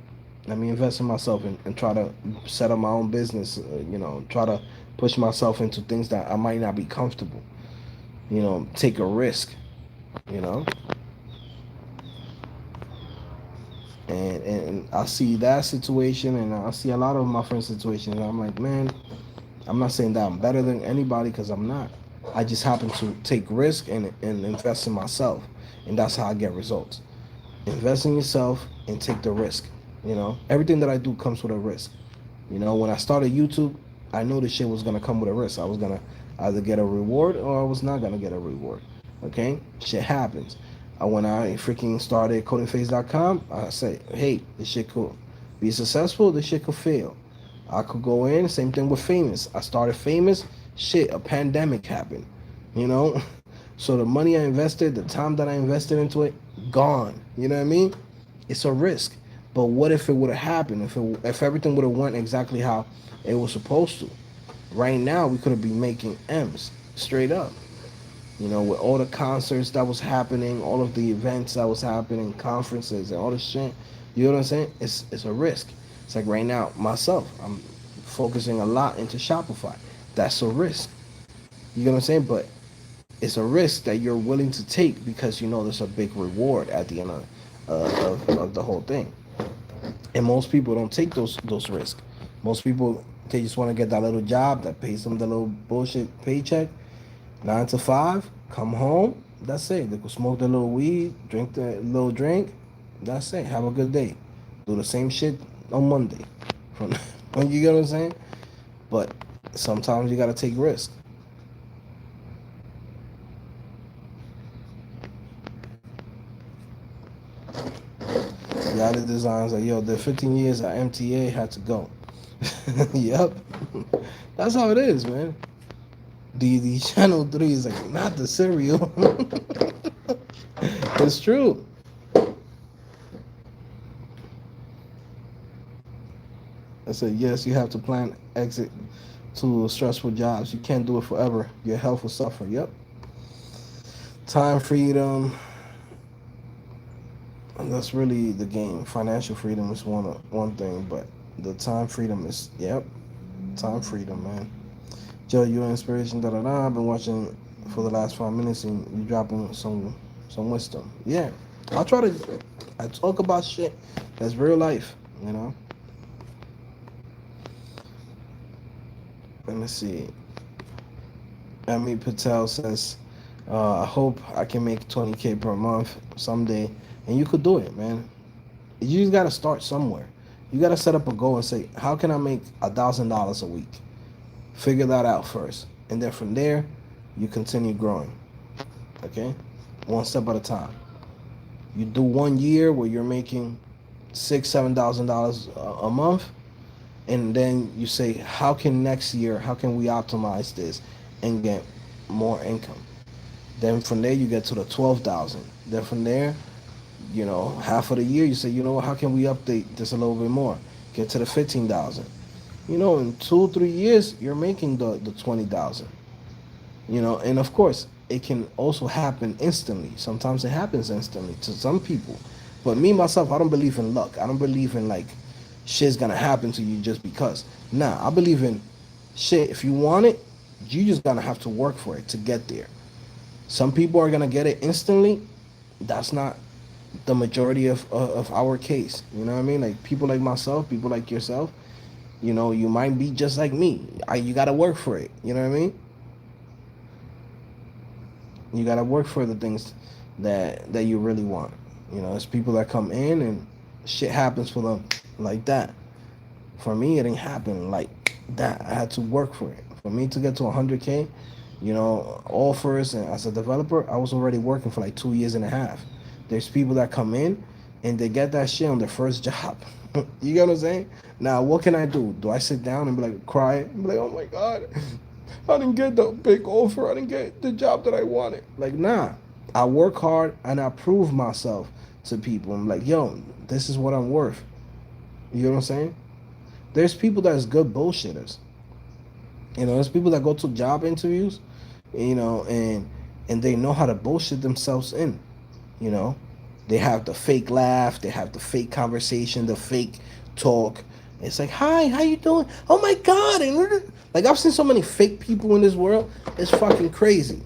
Let me invest in myself and try to set up my own business. You know, try to push myself into things that I might not be comfortable. You know, take a risk. You know. And I see that situation, and I see a lot of my friends' situations, and I'm like, man, I'm not saying that I'm better than anybody because I'm not. I just happen to take risk and invest in myself, and that's how I get results. Invest in yourself and take the risk. You know, everything that I do comes with a risk. You know, when I started YouTube, I knew this shit was gonna come with a risk. I was gonna either get a reward or I was not gonna get a reward. Okay, shit happens. When I freaking started CodingPhase.com, I said, hey, this shit could be successful. This shit could fail. I could go in. Same thing with Famous. I started Famous. Shit, a pandemic happened. You know, so the money I invested, the time that I invested into it, gone. You know what I mean? It's a risk. But what if it would have happened? If everything would have went exactly how it was supposed to? Right now, we could have been making M's straight up. You know, with all the concerts that was happening, all of the events that was happening, conferences and all this shit. You know what I'm saying? It's a risk. It's like right now, myself, I'm focusing a lot into Shopify. That's a risk. You know what I'm saying? But it's a risk that you're willing to take because you know there's a big reward at the end of the whole thing. And most people don't take those risks. Most people, they just want to get that little job that pays them the little bullshit paycheck, 9 to 5, come home, that's it. They could smoke the little weed, drink the little drink, that's it. Have a good day. Do the same shit on Monday. From you get what I'm saying? But sometimes you gotta take risks. The other designs like, yo, the 15 years at MTA had to go. Yep. That's how it is, man. The channel 3 is like, not the cereal. It's true. I said, yes, you have to plan exit to stressful jobs. You can't do it forever. Your health will suffer. Yep. Time freedom. And that's really the game. Financial freedom is one thing, but the time freedom is, yep, time freedom, man. Joe, you're inspiration. Da da da. I've been watching for the last 5 minutes, and you dropping some wisdom. Yeah, I try to. I talk about shit that's real life. You know. Let me see. Amy Patel says, "I hope I can make 20K per month someday," and you could do it, man. You just gotta start somewhere. You gotta set up a goal and say, "How can I make $1,000 a week?" Figure that out first, and then from there, you continue growing. Okay, one step at a time. You do 1 year where you're making $6,000, $7,000 a month, and then you say, how can next year, how can we optimize this and get more income? Then from there you get to the 12,000. Then from there, half of the year you say, how can we update this a little bit more? Get to the 15,000. In 2 3 years you're making the 20,000. And of course it can also happen instantly. Sometimes it happens instantly to some people, but me myself, I don't believe in luck. I don't believe in like shit's gonna happen to you just because. Nah, I believe in shit. If you want it, you just gonna have to work for it to get there. Some people are gonna get it instantly. That's not the majority of our case. You know what I mean? Like people like myself, people like yourself, you might be just like me. You gotta work for it. You know what I mean? You gotta work for the things that you really want. There's people that come in and shit happens for them like that. For me, it didn't happen like that. I had to work for it. For me to get to 100K, offers, and as a developer, I was already working for like 2 years and a half. There's people that come in and they get that shit on their first job. You get what I'm saying? Now, what can I do? Do I sit down and be like, cry and be like, oh my God, I didn't get the big offer. I didn't get the job that I wanted. Like, nah. I work hard and I prove myself to people. I'm like, yo, this is what I'm worth. You know what I'm saying? There's people that's good bullshitters. There's people that go to job interviews, and they know how to bullshit themselves in. You know, they have the fake laugh, they have the fake conversation, the fake talk. It's like, hi, how you doing? Oh my God! And like I've seen so many fake people in this world. It's fucking crazy.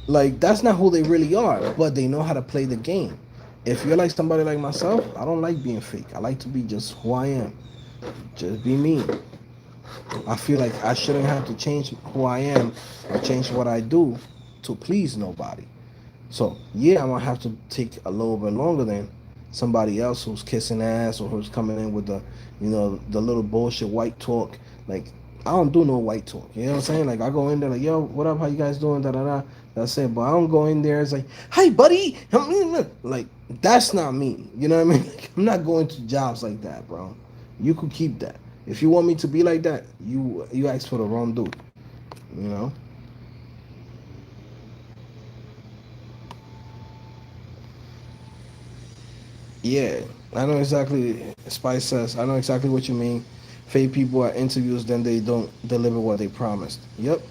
Like that's not who they really are, but they know how to play the game. If you're like somebody like myself, I don't like being fake. I like to be just who I am. Just be me. I feel like I shouldn't have to change who I am or change what I do to please nobody. So yeah, I'm gonna have to take a little bit longer than somebody else who's kissing ass or who's coming in with the little bullshit white talk. Like I don't do no white talk. You know what I'm saying? Like I go in there like, yo, what up? How you guys doing? Da da da. That's it. But I don't go in there. It's like, hi, buddy. Like that's not me. You know what I mean? Like, I'm not going to jobs like that, bro. You could keep that. If you want me to be like that, you asked for the wrong dude. You know. Yeah, I know exactly. Spice says, I know exactly what you mean. Fake people at interviews, then they don't deliver what they promised. Yep.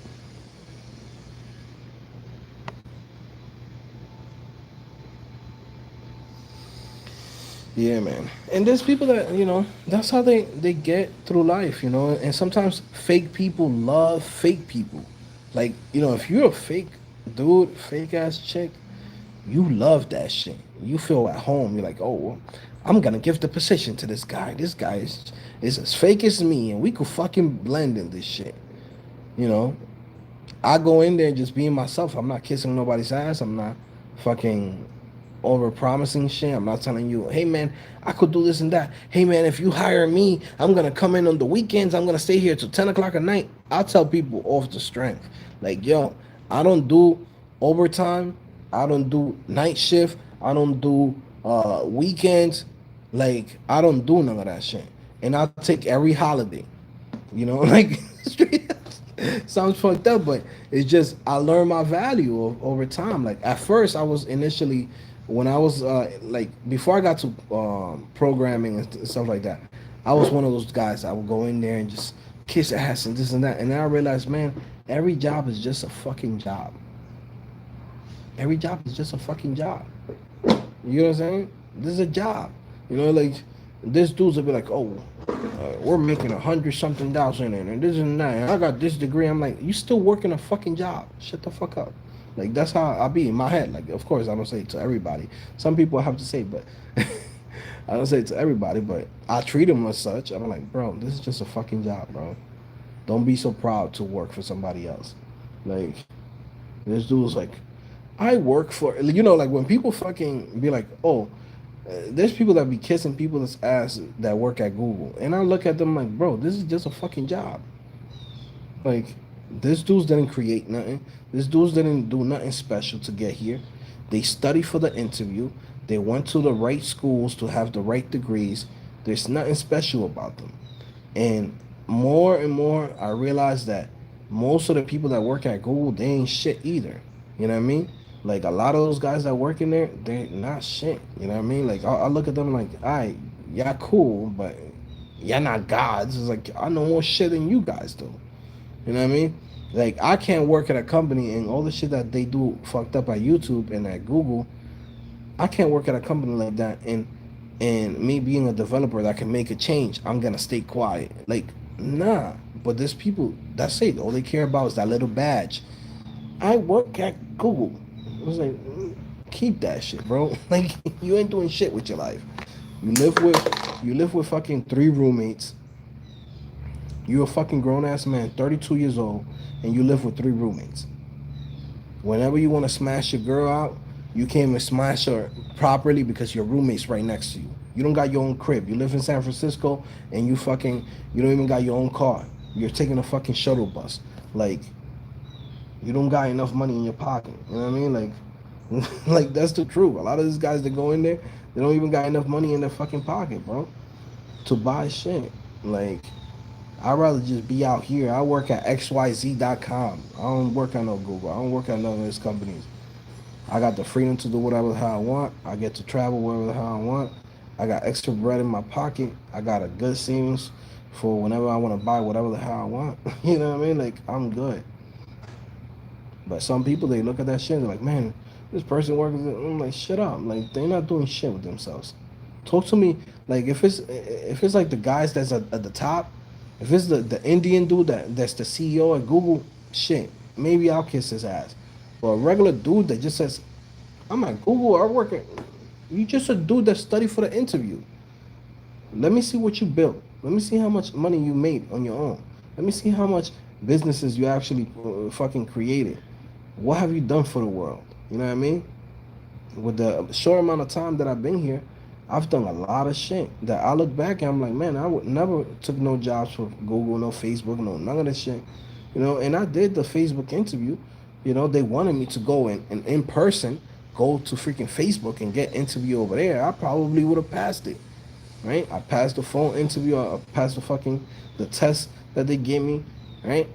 Yeah, man. And there's people that, that's how they get through life, And sometimes fake people love fake people. Like, if you're a fake dude, fake ass chick, you love that shit. You feel at home. You're like, oh, well, I'm gonna give the position to this guy. This guy is as fake as me, and we could fucking blend in this shit. You know, I go in there just being myself. I'm not kissing nobody's ass. I'm not fucking over promising shit. I'm not telling you, hey man, I could do this and that. Hey man, if you hire me, I'm gonna come in on the weekends. I'm gonna stay here till 10 o'clock at night. I tell people off the strength, like, yo, I don't do overtime. I don't do night shift. I don't do weekends. Like, I don't do none of that shit. And I take every holiday. Like straight up. Sounds fucked up, but it's just I learned my value over time. Like at first, I was initially when I was like before I got to programming and stuff like that. I was one of those guys. I would go in there and just kiss ass and this and that, and then I realized, man, every job is just a fucking job. Every job is just a fucking job. You know what I'm saying? This is a job. You know, like this dudes will be like, "Oh, we're making 100-something thousand and this and that. And I got this degree." I'm like, "You still working a fucking job? Shut the fuck up." Like that's how I be in my head. Like, of course, I don't say it to everybody. Some people have to say, but I don't say it to everybody. But I treat them as such. I'm like, bro, this is just a fucking job, bro. Don't be so proud to work for somebody else. Like, this dude was like, I work for, like when people fucking be like, oh, there's people that be kissing people's ass that work at Google. And I look at them like, bro, this is just a fucking job. Like, this dudes didn't create nothing. This dudes didn't do nothing special to get here. They studied for the interview. They went to the right schools to have the right degrees. There's nothing special about them. And more, I realize that most of the people that work at Google, they ain't shit either. You know what I mean? Like a lot of those guys that work in there, they're not shit. You know what I mean? Like I look at them like, all right, y'all cool, but y'all not gods. It's like I know more shit than you guys do. You know what I mean? Like I can't work at a company and all the shit that they do fucked up at YouTube and at Google. I can't work at a company like that and me being a developer that can make a change, I'm gonna stay quiet. Like, nah. But there's people that's it. All they care about is that little badge. I work at Google. I was like, keep that shit, bro. Like, you ain't doing shit with your life. You live with fucking 3 roommates. You're a fucking grown ass man, 32 years old, and you live with 3 roommates. Whenever you want to smash your girl out, you can't even smash her properly because your roommate's right next to you. You don't got your own crib. You live in San Francisco and you don't even got your own car. You're taking a fucking shuttle bus. Like, you don't got enough money in your pocket. You know what I mean? Like, like that's the truth. A lot of these guys that go in there, they don't even got enough money in their fucking pocket, bro, to buy shit. Like, I'd rather just be out here. I work at XYZ.com. I don't work at no Google. I don't work at none of these companies. I got the freedom to do whatever the hell I want. I get to travel wherever the hell I want. I got extra bread in my pocket. I got a good savings for whenever I want to buy whatever the hell I want. You know what I mean? Like, I'm good. But some people, they look at that shit and they're like, man, this person works. I'm like, shut up. Like, they're not doing shit with themselves. Talk to me. Like, if it's like the guys that's at the top, if it's the Indian dude that's the CEO at Google, shit, maybe I'll kiss his ass. But a regular dude that just says, I'm at Google, I work at, you just a dude that studied for the interview. Let me see what you built. Let me see how much money you made on your own. Let me see how much businesses you actually fucking created. What have you done for the world? You know what I mean? With the short amount of time that I've been here, I've done a lot of shit that I look back and I'm like, man, I would never took no jobs for Google, no Facebook, no none of that shit. You know, and I did the Facebook interview. You know, they wanted me to go in person, go to freaking Facebook and get interview over there. I probably would have passed it, right? I passed the phone interview. I passed the test that they gave me, right?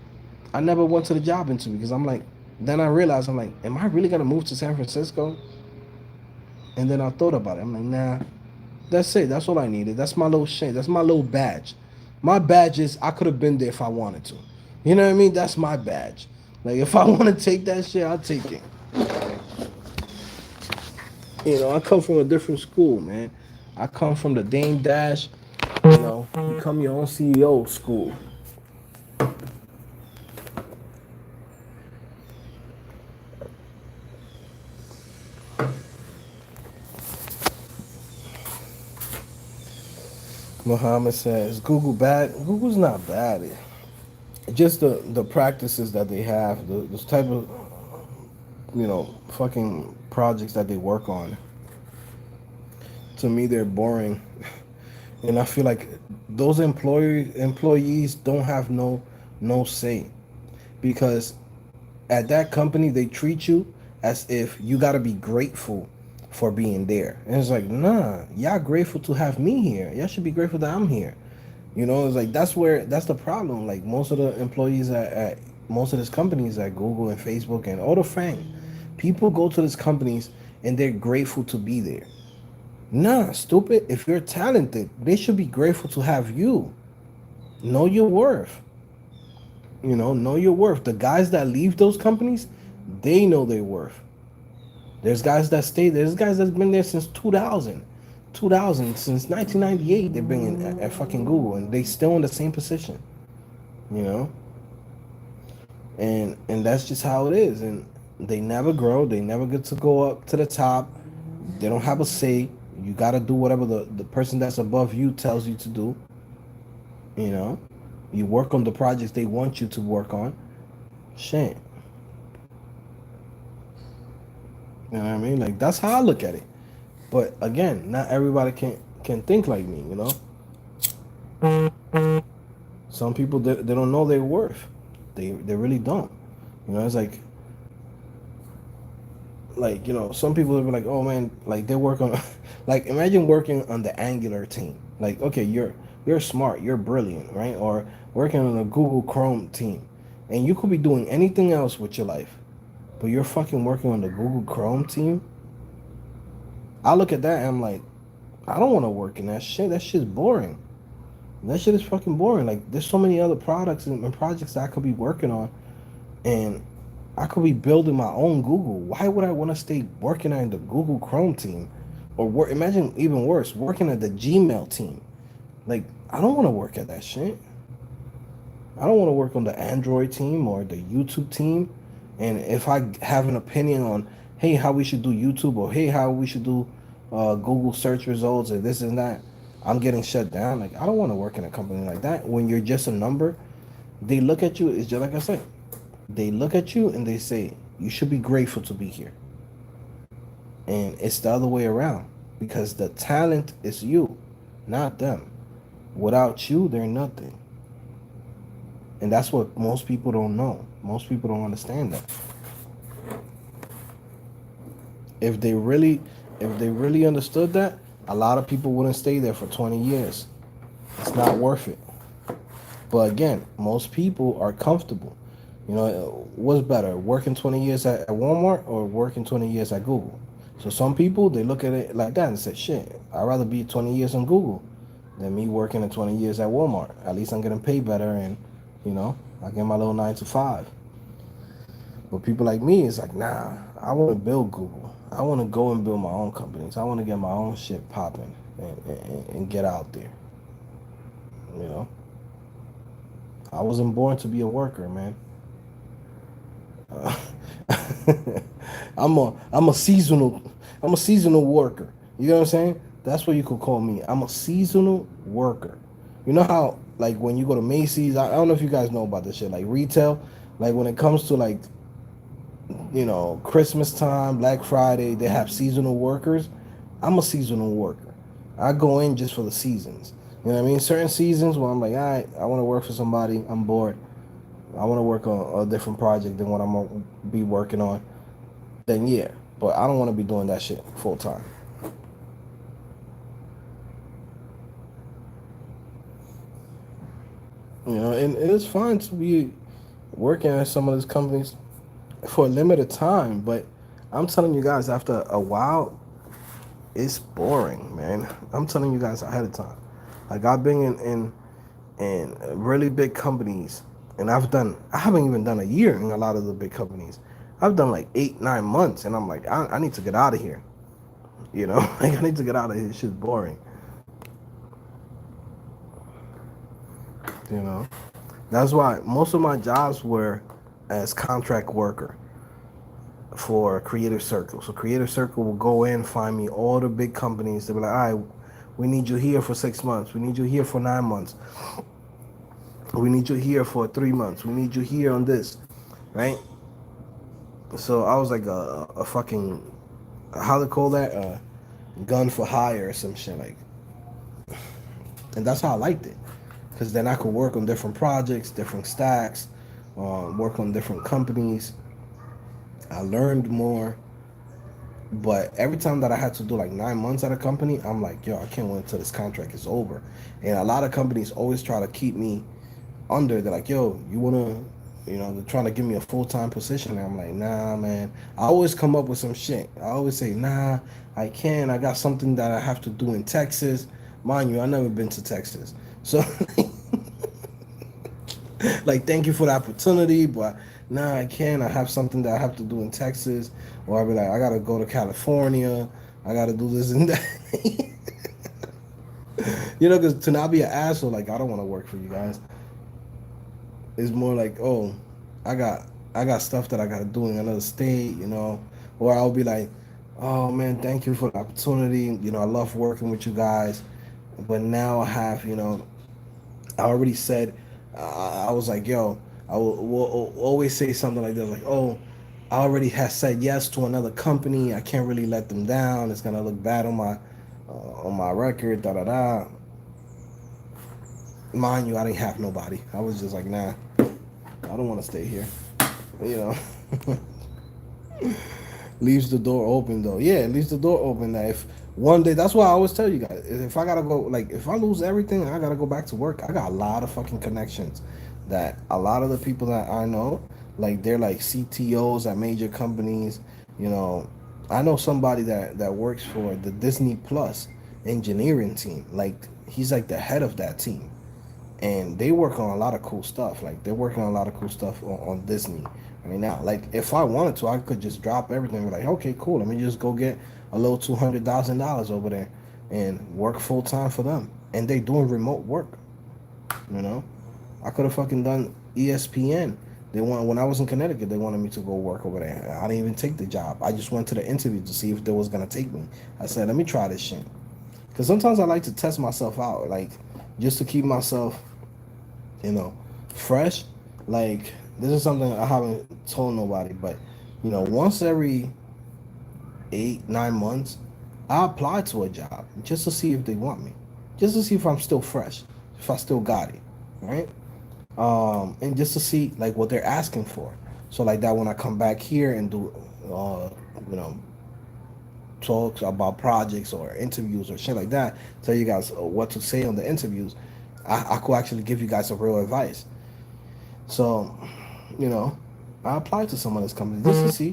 I never went to the job interview because I'm like, then I realized, I'm like, am I really gonna move to San Francisco? And then I thought about it. I'm like, nah, that's it. That's all I needed. That's my little shit. That's my little badge. My badge is I could have been there if I wanted to. You know what I mean? That's my badge. Like, if I want to take that shit, I'll take it. You know, I come from a different school, man. I come from the Dame Dash, become your own CEO school. Muhammad says, Google bad? Google's not bad. Just the practices that they have, the type of, fucking projects that they work on. To me, they're boring. And I feel like those employees don't have no say. Because at that company, they treat you as if you got to be grateful for being there. And it's like, nah, y'all grateful to have me here. Y'all should be grateful that I'm here. You know, it's like that's the problem. Like most of the employees at most of these companies like Google and Facebook and all the FANG, people go to these companies and they're grateful to be there. Nah, stupid. If you're talented, they should be grateful to have you. Know your worth. Know your worth. The guys that leave those companies, they know their worth. There's guys that stay there. There's guys that's been there since 2000. 2000, since 1998, they've been at fucking Google and they still in the same position. You know? And that's just how it is. And they never grow. They never get to go up to the top. They don't have a say. You got to do whatever the person that's above you tells you to do. You know? You work on the projects they want you to work on. Shit. You know what I mean? Like, that's how I look at it. But again, not everybody can think like me, you know? Some people, they don't know their worth. They really don't. You know, it's like, some people will be like, oh man, like they work on, like imagine working on the Angular team. Like, okay, you're smart, you're brilliant, right? Or working on the Google Chrome team. And you could be doing anything else with your life. But you're fucking working on the Google Chrome team? I look at that and I'm like, I don't want to work in that shit. That shit's boring. That shit is fucking boring. Like, there's so many other products and projects that I could be working on. And I could be building my own Google. Why would I want to stay working on the Google Chrome team? Or imagine even worse, working at the Gmail team. Like, I don't want to work at that shit. I don't want to work on the Android team or the YouTube team. And if I have an opinion on, hey, how we should do YouTube, or hey, how we should do Google search results, or this and that, I'm getting shut down. Like, I don't want to work in a company like that. When you're just a number, they look at you, it's just like I said, they look at you and they say, you should be grateful to be here. And it's the other way around, because the talent is you, not them. Without you, they're nothing. And that's what most people don't know. Most people don't understand that. If they really understood that, a lot of people wouldn't stay there for 20 years. It's not worth it. But again, most people are comfortable. You know, what's better, working 20 years at Walmart or working 20 years at Google? So some people, they look at it like that and say, shit, I'd rather be 20 years on Google than me working at 20 years at Walmart. At least I'm getting paid better and, you know, I get my little 9 to 5. But people like me, it's like, nah, I want to build Google. I want to go and build my own companies. I want to get my own shit popping and get out there. You know? I wasn't born to be a worker, man. I'm a seasonal worker. You know what I'm saying? That's what you could call me. I'm a seasonal worker. You know how, like, when you go to Macy's, I don't know if you guys know about this shit, like retail, like when it comes to, like, you know, Christmas time, Black Friday, they have seasonal workers. I'm a seasonal worker. I go in just for the seasons. You know what I mean? Certain seasons where I'm like, all right, I want to work for somebody, I'm bored, I want to work on a different project than what I'm going to be working on, then yeah. But I don't want to be doing that shit full time. You know, and it's fine to be working at some of these companies for a limited time, but I'm telling you guys, after a while, it's boring, man. I'm telling you guys ahead of time. Like, I've been in really big companies, and I haven't even done a year in a lot of the big companies. I've done like 8-9 months, and I'm like, I need to get out of here. You know, like, I need to get out of here. It's just boring. You know, that's why most of my jobs were as contract worker for Creative Circle. So Creative Circle will go in, find me all the big companies. They'll be like, all right, we need you here for 6 months. We need you here for 9 months. We need you here for 3 months. We need you here on this, right? So I was like a fucking, how they call that? Gun for hire or some shit, like. And that's how I liked it, because then I could work on different projects, different stacks, work on different companies. I learned more. But every time that I had to do like 9 months at a company, I'm like, yo, I can't wait until this contract is over. And a lot of companies always try to keep me under. They're like, yo, you wanna You know, they're trying to give me a full-time position. And I'm like, nah, man. I always come up with some shit. I always say, nah, I can't. I got something that I have to do in Texas. Mind you, I never been to Texas. So, like, thank you for the opportunity, but nah, I can't. I have something that I have to do in Texas. Or I'll be like, I got to go to California. I got to do this and that. You know, because to not be an asshole, like, I don't want to work for you guys. It's more like, oh, I got I got stuff that I gotta do in another state, you know. Or I'll be like, oh man, thank you for the opportunity. You know, I love working with you guys, but now I have, you know, I already said, I was like, yo, will always say something like this, like, oh, I already have said yes to another company. I can't really let them down. It's gonna look bad on my record. Da da da. Mind you, I didn't have nobody. I was just like, nah, I don't want to stay here. You know. Leaves the door open though. Yeah, it leaves the door open that if one day, that's why I always tell you guys, if I gotta go, like if I lose everything, I gotta go back to work. I got a lot of fucking connections that a lot of the people that I know, like they're like CTOs at major companies. You know, I know somebody that works for the Disney Plus engineering team. Like he's like the head of that team, and they work on a lot of cool stuff. Like they're working on a lot of cool stuff on Disney right now. Like if I wanted to, I could just drop everything. And be like, okay, cool. Let me just go get a little $200,000 over there and work full time for them. And they doing remote work. You know, I could have fucking done ESPN. They want when I was in Connecticut, they wanted me to go work over there. I didn't even take the job. I just went to the interview to see if they was gonna take me. I said, let me try this shit. Because sometimes I like to test myself out, like just to keep myself, you know, fresh. Like this is something I haven't told nobody, but you know, once every 8, 9 months, I apply to a job just to see if they want me, just to see if I'm still fresh, if I still got it, right? And just to see like what they're asking for. So like that when I come back here and do, you know, talks about projects or interviews or shit like that, tell you guys what to say on the interviews. I could actually give you guys some real advice. So, you know, I applied to some of this company just to see.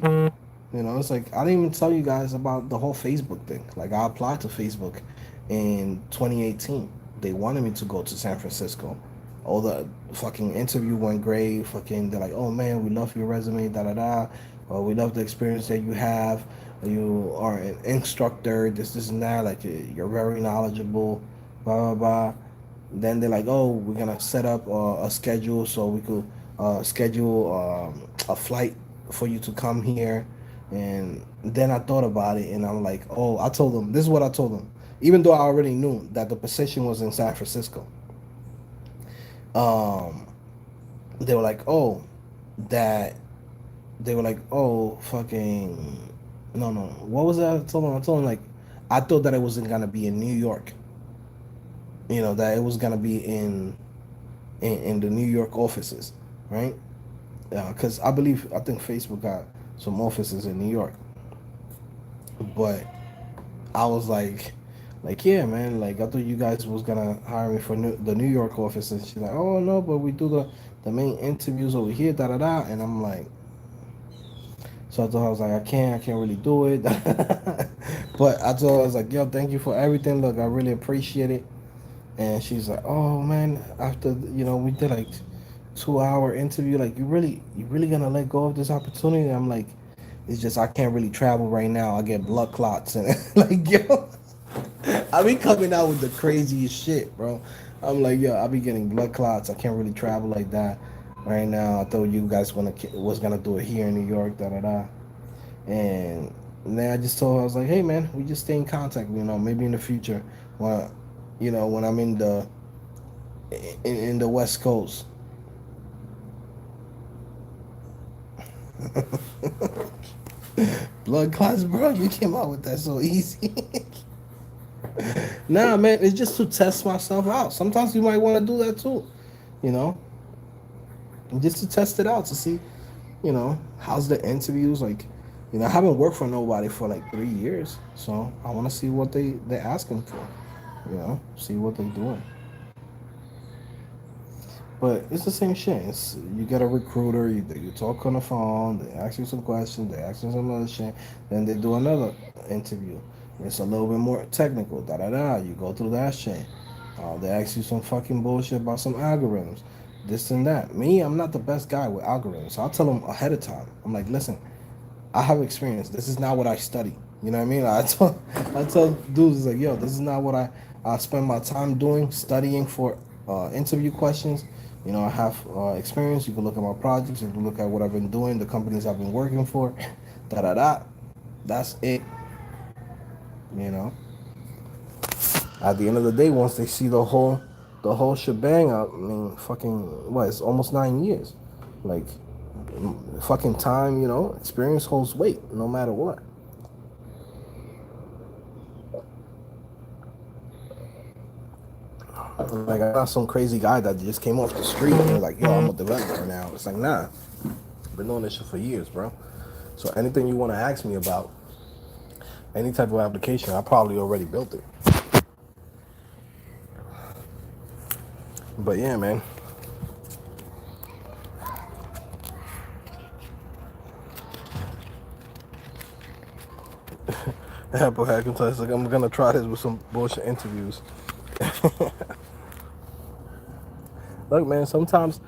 You know, it's like I didn't even tell you guys about the whole Facebook thing. Like I applied to Facebook in 2018. They wanted me to go to San Francisco. All the fucking interview went great. Fucking, they're like, oh man, we love your resume, da da da. Or we love the experience that you have. You are an instructor, this and that. Like you're very knowledgeable, blah blah blah. Then they're like, oh, we're gonna set up a schedule so we could schedule a flight for you to come here. And then I thought about it, and I'm like, oh, I told them, this is what I told them, even though I already knew that the position was in San Francisco. Um, they were like, oh, that they were like, oh, fucking, no, no, what was that? I told them like, I thought that it wasn't gonna be in New York. You know, that it was gonna be in the New York offices, right? Because I think Facebook got some offices in New York, but I was like yeah, man, like I thought you guys was gonna hire me for the New York office, and she's like, oh no, but we do the main interviews over here, da da da, and I'm like, so I thought I was like, I can't really do it, but I told her I was like, yo, thank you for everything. Look, I really appreciate it. And she's like, oh man, after you know we did like 2 hour interview, like you really gonna let go of this opportunity? I'm like, it's just I can't really travel right now. I get blood clots and like yo, I be coming out with the craziest shit, bro. I'm like, yo, I be getting blood clots. I can't really travel like that right now. I thought you guys was gonna do it here in New York, da da da. And then I just told her, I was like, hey man, we just stay in contact. You know, maybe in the future, when you know when I'm in the West Coast. Blood clots, bro. You came out with that so easy. Nah, man, it's just to test myself out. Sometimes you might want to do that too, you know, just to test it out to see, you know, how's the interviews like. You know, I haven't worked for nobody for like 3 years, so I want to see what they're asking for. You know, see what they're doing. But it's the same shit. You get a recruiter, you talk on the phone, they ask you some questions, they ask you some other shit, then they do another interview. It's a little bit more technical, da da da. You go through that shit. They ask you some fucking bullshit about some algorithms, this and that. Me, I'm not the best guy with algorithms. So I'll tell them ahead of time. I'm like, listen, I have experience. This is not what I study. You know what I mean? I tell dudes like, yo, this is not what I spend my time doing, studying for interview questions. You know, I have experience. You can look at my projects. You can look at what I've been doing, the companies I've been working for, da da da. That's it. You know. At the end of the day, once they see the whole shebang, I mean, fucking what? It's almost 9 years. Like, fucking time. You know, experience holds weight no matter what. Like, I got some crazy guy that just came off the street and was like, yo, I'm a developer now. It's like, nah, I've been doing this shit for years, bro. So anything you want to ask me about, any type of application, I probably already built it. But yeah, man. Apple Hackintosh, like, I'm gonna try this with some bullshit interviews. Look, man, sometimes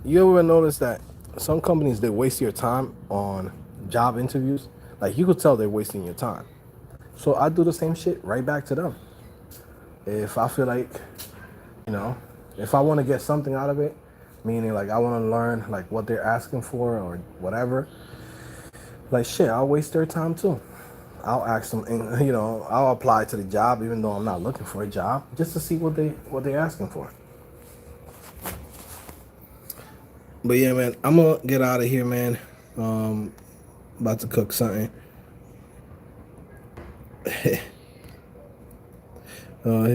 you ever notice that some companies, they waste your time on job interviews? Like, you could tell they're wasting your time. So I do the same shit right back to them. If I feel like, you know, if I want to get something out of it, meaning like I want to learn like what they're asking for or whatever, like shit, I'll waste their time too. I'll ask them, you know, I'll apply to the job even though I'm not looking for a job, just to see what they're asking for. But yeah, man, I'm gonna get out of here, man. About to cook something. He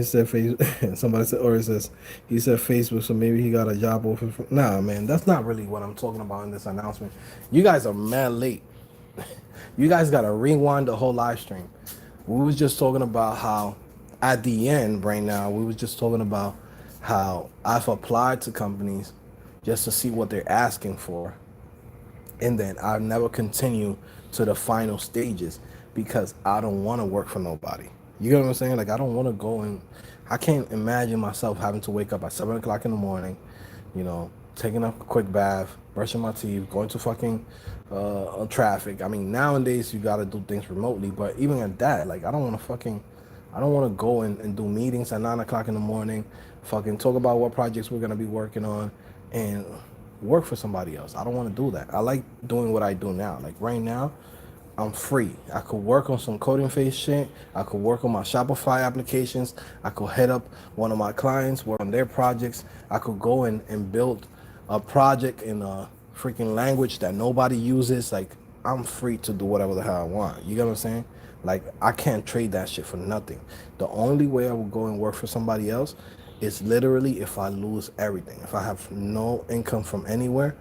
said Facebook. Somebody said, or it says he said Facebook, so maybe he got a job offer. Nah, man, that's not really what I'm talking about in this announcement. You guys are mad late. You guys gotta rewind the whole live stream. We was just talking about how, at the end right now, we was just talking about how I've applied to companies just to see what they're asking for, and then I never continue to the final stages because I don't want to work for nobody. You know what I'm saying? Like, I don't want to go and I can't imagine myself having to wake up at 7 o'clock in the morning, you know, taking a quick bath, brushing my teeth, going to fucking traffic. I mean, nowadays you got to do things remotely, but even at that, like, I don't want to go and do meetings at 9 o'clock in the morning, fucking talk about what projects we're going to be working on, and work for somebody else. I don't want to do that. I like doing what I do now. Like right now, I'm free. I could work on some CodingPhase shit. I could work on my Shopify applications. I could head up one of my clients, work on their projects. I could go and build a project in a freaking language that nobody uses. Like, I'm free to do whatever the hell I want. You get what I'm saying? Like, I can't trade that shit for nothing. The only way I would go and work for somebody else is literally if I lose everything. If I have no income from anywhere,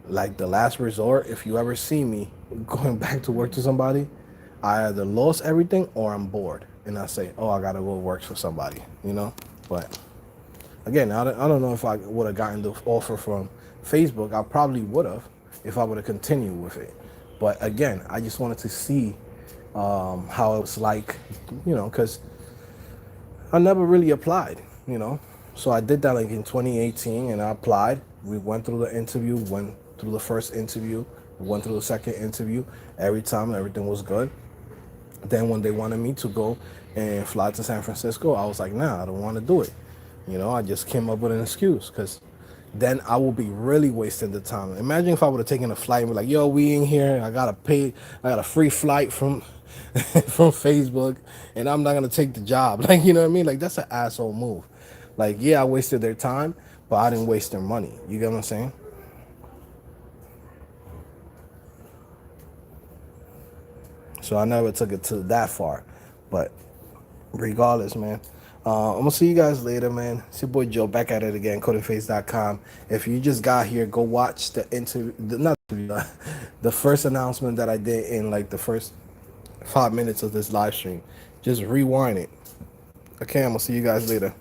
like the last resort, if you ever see me going back to work to somebody, I either lost everything or I'm bored. And I say, oh, I got to go work for somebody, you know? But again, I don't know if I would have gotten the offer from Facebook. I probably would have if I would have continued with it. But again, I just wanted to see how it was like, you know, because I never really applied, you know. So I did that like in 2018 and I applied. We went through the interview, went through the first interview, went through the second interview. Every time everything was good. Then when they wanted me to go and fly to San Francisco, I was like, nah, I don't want to do it. You know, I just came up with an excuse because then I will be really wasting the time. Imagine if I would have taken a flight and be like, yo, we in here, I got a free flight from from Facebook, and I'm not gonna take the job. Like, you know what I mean? Like, that's an asshole move. Like, yeah, I wasted their time, but I didn't waste their money. You get what I'm saying? So I never took it to that far. But regardless, man, I'm gonna see you guys later, man. It's your boy Joe back at it again, CodingPhase.com. If you just got here, go watch the interview, not interview, the first announcement that I did in like the first 5 minutes of this live stream. Just rewind it. Okay, I'm gonna see you guys later.